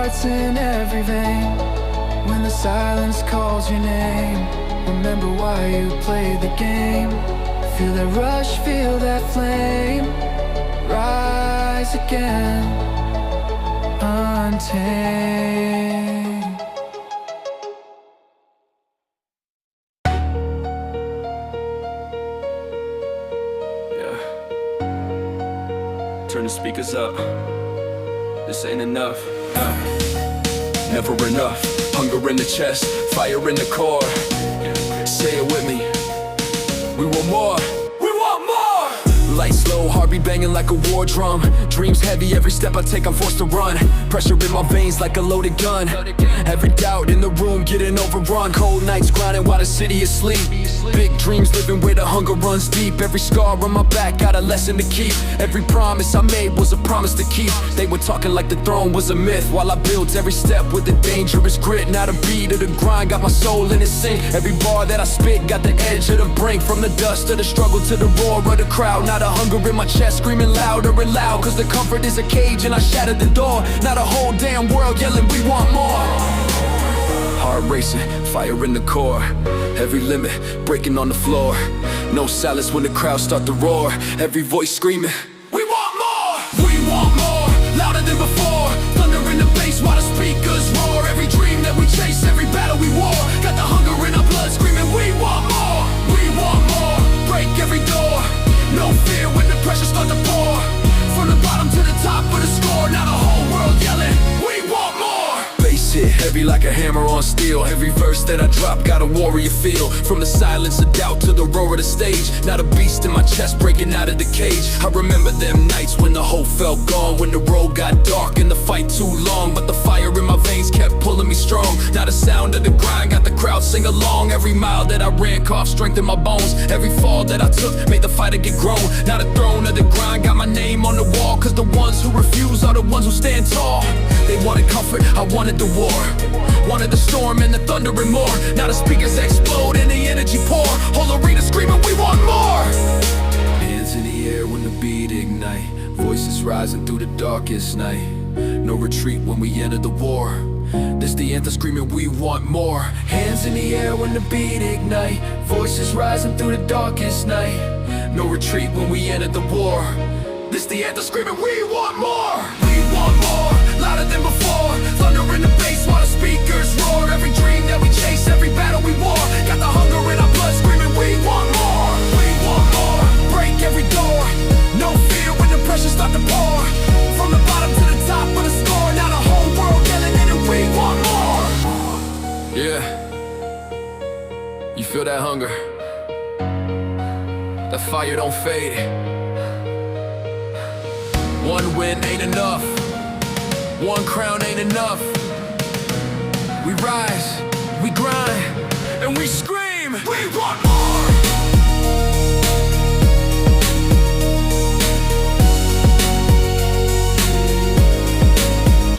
heart's in every vein. When the silence calls your name, remember why you played the game. Feel that rush, feel that flame. Rise again, untamed. Yeah. Turn the speakers up. This ain't enough. Never enough. Hunger in the chest, fire in the core. Say it with me. We want more. We want more. Lights low, heart be banging like a war drum. Dreams heavy, every step I take I'm forced to run. Pressure in my veins like a loaded gun. Every doubt in the room getting overrun. Cold nights grinding while the city is asleep. Big dreams living where the hunger runs deep. Every scar on my back got a lesson to keep. Every promise I made was a promise to keep. They were talking like the throne was a myth, while I built every step with a dangerous grit. Now the beat of the grind got my soul in its sync. Every bar that I spit got the edge of the brink. From the dust of the struggle to the roar of the crowd. Now the hunger in my chest screaming louder and loud. Cause the comfort is a cage and I shattered the door. Now the whole damn world yelling we want more. Heart racing, fire in the core. Every limit, breaking on the floor. No silence when the crowd start to roar. Every voice screaming, we want more! We want more, louder than before. Thunder in the bass while the speakers roar. Every dream that we chase, every battle we war. Got the hunger in our blood screaming, we want more! We want more, break every door. No fear when the pressure starts to pour. From the bottom to the top of the score. Now the whole world yelling, we want more! Bass hit heavy like a hammer on steel. Every verse that I drop got a warrior feel. From the silence of doubt to the roar of the stage. Now the beast in my chest breaking out of the cage. I remember them nights when the hope felt gone. When the road got dark and the fight too long. But the fire in my veins kept pulling me strong. Now the sound of the grind got the crowd sing along. Every mile that I ran carved strength in my bones. Every fall that I took made the fighter get grown. Now the throne of the grind got my name on the wall. Cause the ones who refuse are the ones who stand tall. They wanted comfort, I wanted the war. Wanted the storm and the thunder and more. Now the speakers explode and the energy pour. Whole arena screaming we want more. Hands in the air when the beat ignite. Voices rising through the darkest night. No retreat when we enter the war. This the anthem screaming we want more. Hands in the air when the beat ignite. Voices rising through the darkest night. No retreat when we enter the war. This the anthem screaming we want more. We want more, louder than before. Thunder in the bass while the speakers roar. Every dream that we chase, every battle we war. Got the hunger in our blood screaming we want more. We want more, break every door. No fear when the pressure start to pour. From the bottom to the top of the score. Now the whole world yelling in and we want more. Yeah, you feel that hunger? That fire don't fade. One win ain't enough. One crown ain't enough. We rise, we grind, and we scream. We want more.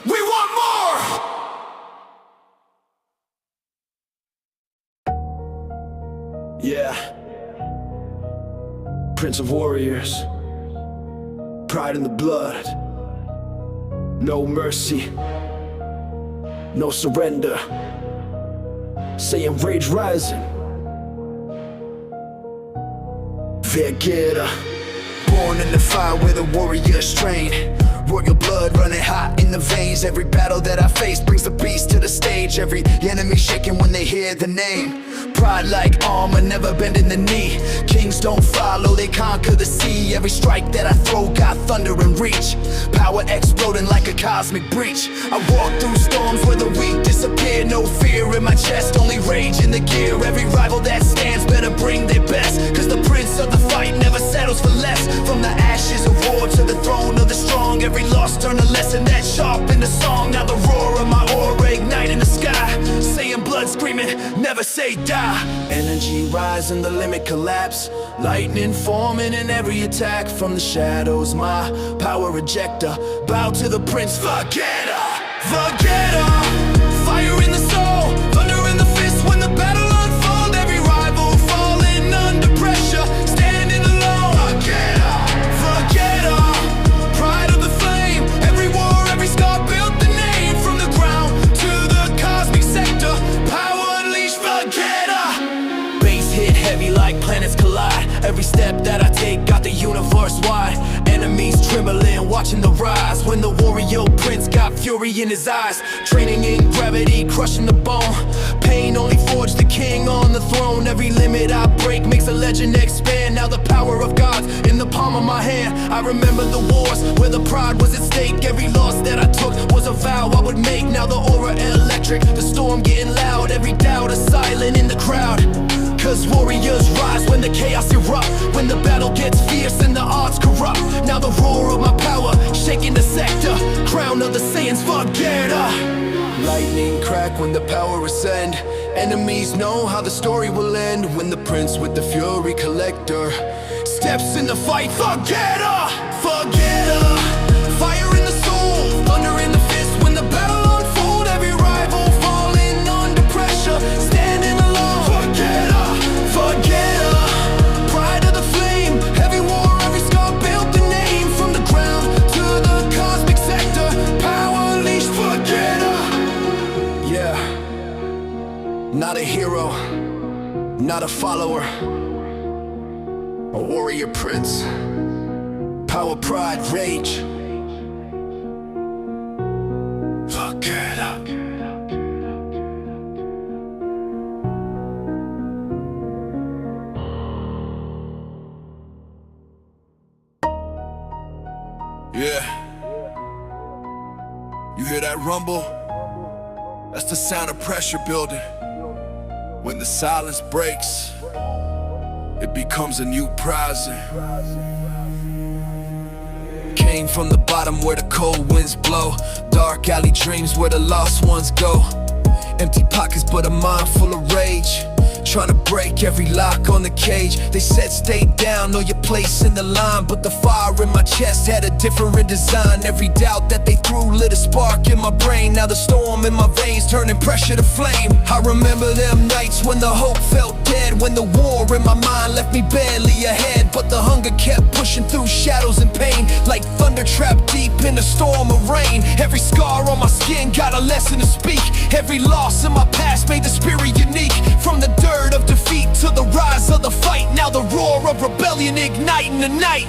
We want more. Yeah. Prince of Warriors. Pride in the blood. No mercy. No surrender. Saying rage rising. Vergeta. Born in the fire where the warriors train. Royal blood running hot in the veins. Every battle that I face brings the beast to the stage. Every enemy shaking when they hear the name. Pride like armor, never bending the knee. Kings don't follow, they conquer the sea. Every strike that I throw got thunder and reach. Power exploding like a cosmic breach. I walk through storms where the weak disappear. No fear in my chest, only rage in the gear. Every rival that stands better bring their best. Cause the prince of the fight never settles for less. From the ashes of war to the throne of the strong. Every loss turn a lesson that's sharp in the song. Now the roar of my aura ignite in the sky. Saying blood screaming, never say die. Energy rising, the limit collapse. Lightning forming in every attack. From the shadows, my power ejector. Bow to the prince, Vergeta. Vergeta. Fire in the soul, thunder in the fist. When the battle unfolds, every rival falling under pressure. Standing alone, Vergeta. Vergeta. Pride of the flame, every war, every scar built the name. From the ground in the rise. When the warrior prince got fury in his eyes, training in gravity, crushing the bone. Pain only forged the king on the throne. Every limit I break makes a legend expand. Now the power of God's in the palm of my hand. I remember the wars where the pride was at stake. Every loss that I took was a vow I would make. Now the aura electric, the storm getting loud. Every doubt is silent in the crowd. Cause warriors rise when the chaos erupt. When the battle gets fierce and the odds corrupt. Now the roar of my power, shaking the sector. Crown of the Saiyans, forget her. Lightning crack when the power ascend. Enemies know how the story will end. When the prince with the fury collector steps in the fight, forget her, forget her. Fire in the soul, thunder in the fist. When the battle unfold, every rival falling under pressure, standing alone, forget her, forget her. Pride of the flame, every war, every scar built the name. From the ground to the cosmic sector, power unleashed, forget her. Yeah, not a hero, not a follower, a warrior prince. Power, pride, rage. Forget up. Yeah. You hear that rumble? That's the sound of pressure building. When the silence breaks, it becomes a new prising. Came from the bottom where the cold winds blow. Dark alley dreams where the lost ones go. Empty pockets but a mind full of rage. Trying to break every lock on the cage. They said stay down, know your place in the line. But the fire in my chest had a different design. Every doubt that they threw lit a spark in my brain. Now the storm in my veins turning pressure to flame. I remember them nights when the hope felt dead. When the war in my mind left me barely ahead. But the hunger kept pushing through shadows and pain. Like thunder trapped deep in a storm of rain. Every scar on my skin got a lesson to speak. Every loss in my past made the spirit unique. From the dirt of defeat to the rise of the fight. Now the roar of rebellion igniting the night.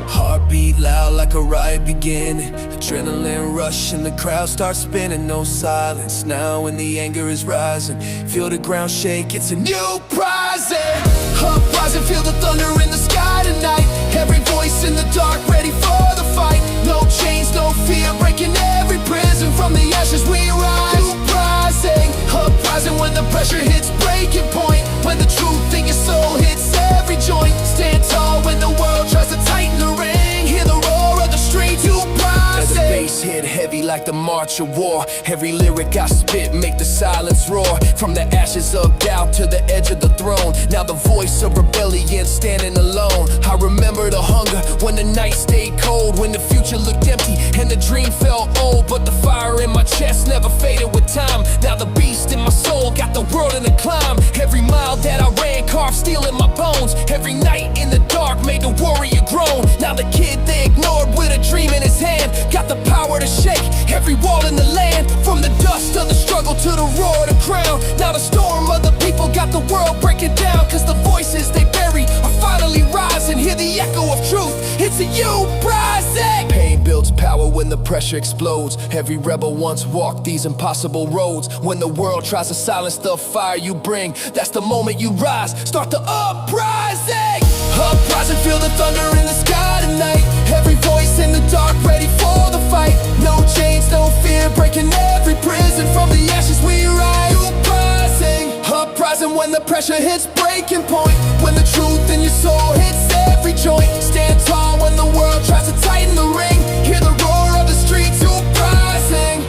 Heartbeat loud like a riot beginning. Adrenaline rush and the crowd starts spinning. No silence now when the anger is rising. Feel the ground shake, it's a new rising. Uprising, feel the thunder in the sky tonight. Every voice in the dark ready for the fight. No chains, no fear, breaking every prison. From the ashes we rise. Uprising, uprising when the pressure hits breaking point. When the truth in your soul hits every joint. Stand tall when the world tries to tighten the ring. Hear the roar of the streets, you rise. As the bass hit heavy like the march of war. Every lyric I spit make the silence roar. From the ashes of doubt to the edge of the throne. Now the voice of rebellion standing alone. I remember the hunger when the night stayed cold. When the future looked empty and the dream felt old. But the fire in my chest never faded with time. Now the beast in my soul got the world in a climb. Every mile that I ran carved steel in my bones. Every night in the dark made the warrior groan. Now the kid they ignored with a dream in his hand got the power to shake every wall in the land. From the dust of the struggle to the roar of the crown. Now the storm of the people got the world breaking down. Cause the voices they bury are finally rising. Hear the echo of truth, it's a you rising. Pain builds power when the pressure explodes. Every rebel once walked these impossible roads. When the world tries to silence the fire you bring, that's the moment you rise, start the uprising. Uprising, feel the thunder in the sky tonight. Every voice in the dark ready for the fight. No chains, no fear, breaking every prison. From the ashes we rise. Uprising, uprising when the pressure hits breaking point. When the truth in your soul hits every joint. Stand tall when the world tries to tighten the ring. Hear the roar of the streets, uprising.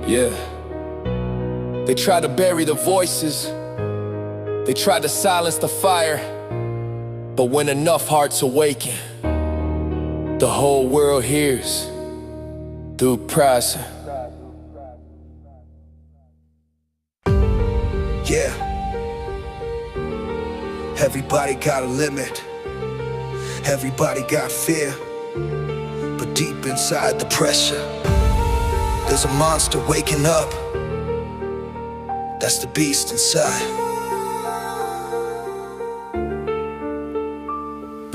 Yeah. They try to bury the voices. They try to silence the fire. But when enough hearts awaken, the whole world hears the uprising. Yeah. Everybody got a limit. Everybody got fear. But deep inside the pressure, there's a monster waking up. That's the beast inside.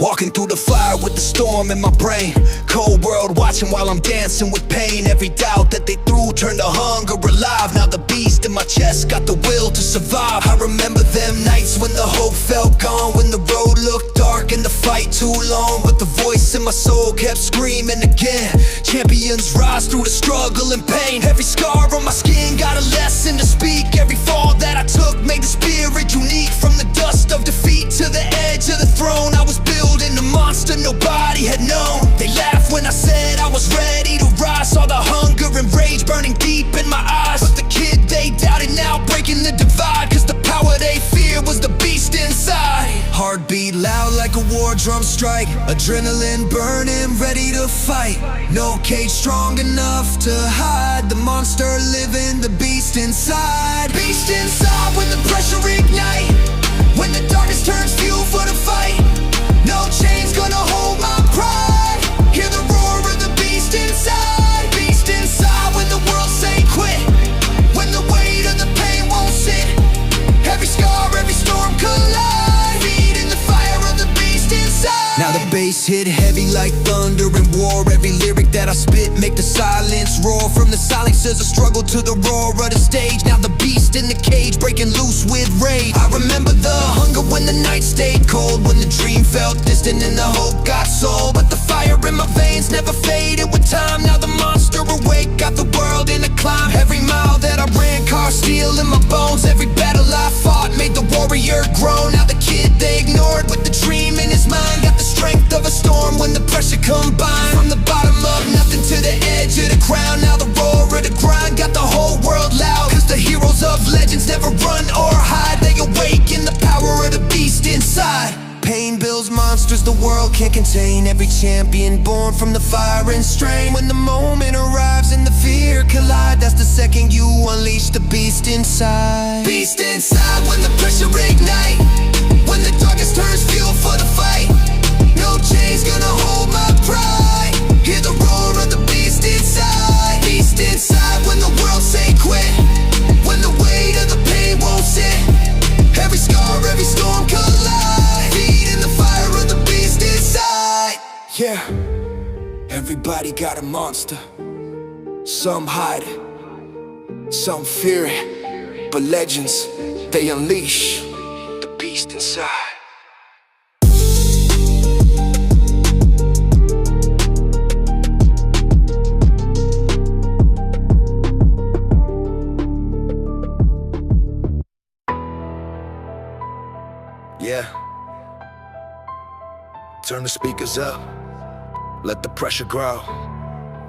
Walking through the fire with the storm in my brain. Cold world watching while I'm dancing with pain. Every doubt that they threw turned to hunger alive. Now the beast in my chest got the will to survive. I remember them nights when the hope felt gone, when the road looked dark and the fight too long. But the voice in my soul kept screaming again. Champions rise through the struggle and pain. Every scar on my skin got a lesson to speak. Every fall that I took made the spirit unique. From the dust of defeat to the edge of the throne, I was building a monster nobody had known. They laughed when I said I was ready to rise. Saw the hunger and rage burning deep in my eyes. But the kid they doubted now breaking the divide. Cause the power they feared was the beast inside. Heartbeat loud like a war drum strike. Adrenaline burning, ready to fight. No cage strong enough to hide the monster living, the beast inside. Beast inside when the pressure ignite. When the darkness turns fuel for the fight. No chains gonna hold my pride. Hear the roar of the beast inside. Beast inside when the world say quit. When the weight of the pain won't sit. Every scar, every storm collide. Feed in the fire of the beast inside. Now the bass hit heavy like thunder and war. Every lyric that I spit make the silence roar. From the silencers I struggle to the roar of the stage. Now the beast in the cage breaking loose with rage. I remember the hunger when the night stayed cold. When the dream felt distant and the hope got sold. But the fire in my veins never faded with time. Now the monster awake, got the world in a climb. Every mile that I ran, car steel in my bones. Every battle I fought made the warrior grow. Now the kid they ignored with the dream in his mind got the strength of a storm when the pressure combined. From the bottom of nothing to the edge of the crown. Now the roar of the grind got the whole world loud. Cause the heroes of legends never run or hide. They awake in the power of the beast inside. Pain builds monsters the world can't contain. Every champion born from the fire and strain. When the moment arrives and the fear collide, that's the second you unleash the beast inside. Beast inside when the pressure ignite. When the darkness turns fuel for the fight. No chains gonna hold my pride. Hear the roar of the beast inside. Beast inside when the world say quit. When the weight of the pain won't sit. Every scar, every storm collide. Feed in the fire of the beast inside. Yeah, everybody got a monster. Some hide it, some fear it. But legends, they unleash the beast inside. Yeah. Turn the speakers up. Let the pressure grow.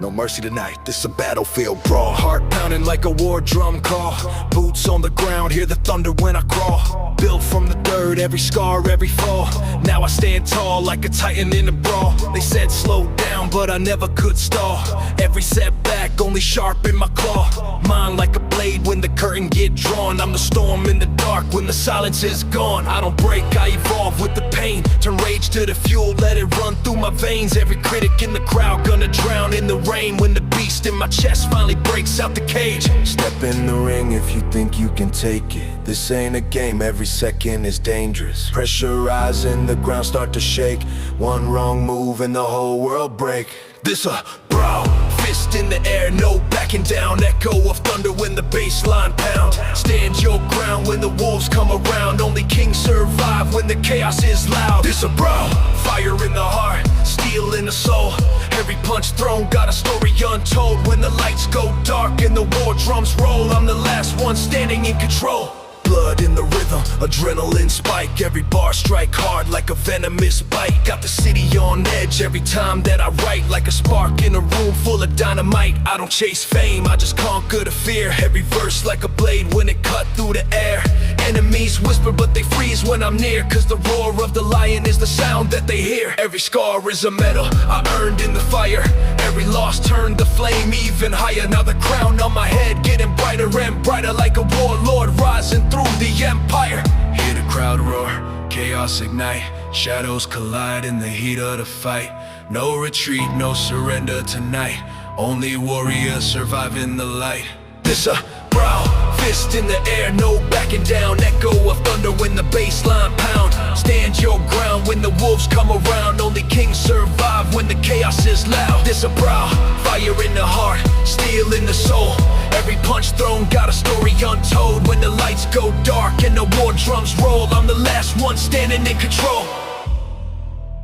No mercy tonight, this a battlefield brawl. Heart pounding like a war drum call. Boots on the ground, hear the thunder when I crawl. Built from the dirt, every scar, every fall. Now I stand tall like a titan in a brawl. They said slow down, but I never could stall. Every setback only sharpen my claw. Mine like a blade when the curtain get drawn. I'm the storm in the dark when the silence is gone. I don't break, I evolve with the pain. Turn rage to the fuel, let it run through my veins. Every critic in the crowd gonna drown in the rain. When the beast in my chest finally breaks out the cage. Step in the ring if you think you can take it. This ain't a game, every second is dangerous. Pressure rising, the ground start to shake. One wrong move and the whole world break. This a brawl, fist in the air, no backing down. Echo of thunder when the bass line pound. Stand your ground when the wolves come around. Only kings survive when the chaos is loud. This a brawl, fire in the heart, steel in the soul. Every punch thrown got a story untold. When the lights go dark and the war drums roll, I'm the last one standing in control. Blood in the rhythm, adrenaline spike. Every bar strike hard like a venomous bite. Got the city on edge every time that I write. Like a spark in a room full of dynamite. I don't chase fame, I just conquer the fear. Every verse like a blade when it cut through the air. Enemies whisper but they freeze when I'm near. Cause the roar of the lion is the sound that they hear. Every scar is a medal I earned in the fire. Every loss turned the flame even higher. Now the crown on my head getting brighter and brighter. Like a warlord rising through the empire. Hear the crowd roar, chaos ignite. Shadows collide in the heat of the fight. No retreat, no surrender tonight. Only warriors survive in the light. This a brawl, fist in the air, no backing down. Echo of thunder when the bass line pound. Stand your ground when the wolves come around. Only kings survive when the chaos is loud. There's a brow, fire in the heart, steel in the soul. Every punch thrown got a story untold. When the lights go dark and the war drums roll, I'm the last one standing in control.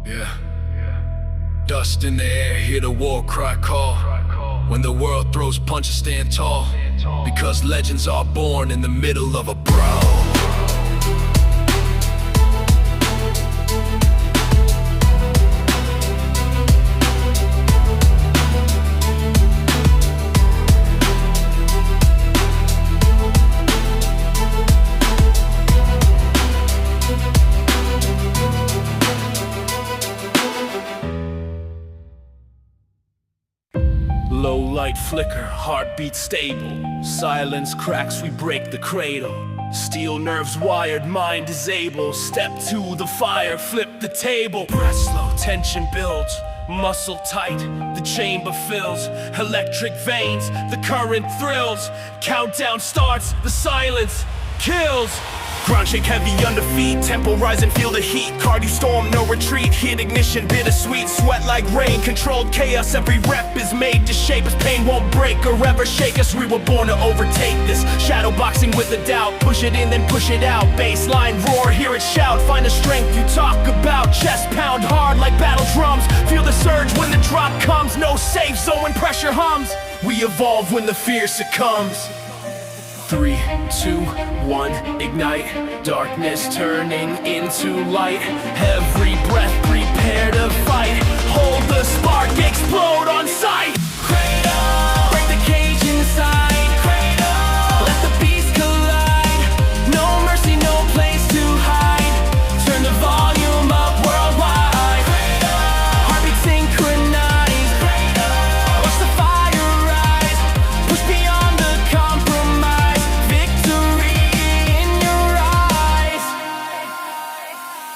Yeah. Dust in the air, hear the war cry call. When the world throws punches, stand tall. Because legends are born in the middle of a brawl. Low light flicker, heartbeat stable. Silence cracks, we break the cradle. Steel nerves wired, mind disabled. Step to the fire, flip the table. Breath slow, tension builds. Muscle tight, the chamber fills. Electric veins, the current thrills. Countdown starts, the silence kills. Ground shake heavy under feet, tempo rise and feel the heat. Cardio storm, no retreat, hit ignition, bittersweet. Sweat like rain, controlled chaos. Every rep is made to shape us. Pain won't break or ever shake us. We were born to overtake this. Shadow boxing with a doubt, push it in then push it out. Baseline roar, hear it shout. Find the strength you talk about. Chest pound hard like battle drums. Feel the surge when the drop comes. No safe zone when pressure hums. We evolve when the fear succumbs. 3, 2, 1, ignite. Darkness turning into light. Every breath prepare to fight. Hold the spark, explode on sight. Cradle, break the cage inside. Cradle, let the beast collide. No mercy, no place to hide. Turn the volume up worldwide. Cradle, heartbeat synchronized. Cradle, watch the fire rise. Push beyond the compromise.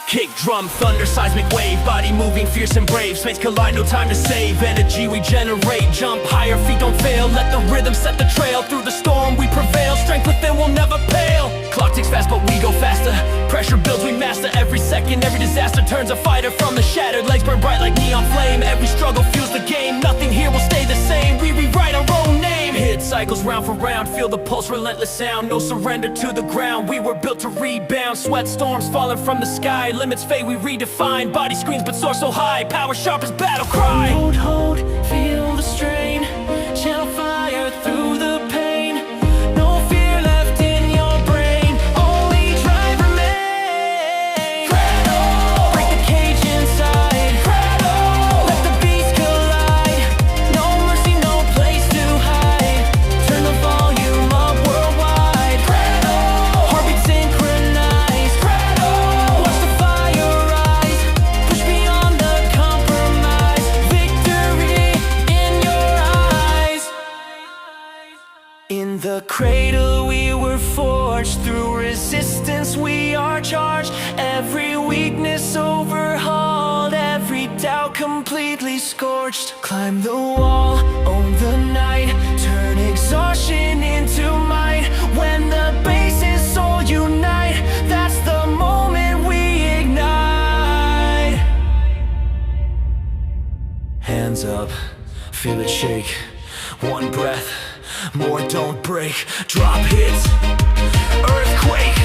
Kick, drum, thunder, seismic wave. Body moving, fierce and brave. Space collide, no time to save. Energy regenerate, jump higher, feet don't fail. Let the rhythm set the trail. Through the storm we prevail. Strength within will never pale. Clock ticks fast but we go faster. Pressure builds, we master every second. Every disaster turns a fighter from the shattered. Legs burn bright like neon flame. Every struggle fuels the game. Nothing here will stay the same. We rewrite our own name. Hit cycles round for round. Feel the pulse, relentless sound. No surrender to the ground. We were built to rebound. Sweat storms falling from the sky. Limits fade, we redefine. Body screams but soar so high. Power sharp as battle cry. Hold, feel the strain. Channel fire through the pain. No fear left in your brain. Only drive remain. Cradle, break the cage inside. Cradle, let the beast collide. No mercy, no place to hide. Turn the volume up worldwide. Cradle, heartbeat synchronized. Cradle, watch the fire rise. Push beyond the compromise. Victory in your eyes. In the cradle we were forged. Through resistance we are charged. Every weakness overhauled. Every doubt completely scorched. Climb the wall, own the night. Turn exhaustion into might. When the base and soul unite, that's the moment we ignite. Hands up, feel it shake. One breath, more don't break. Drop hits, earthquake.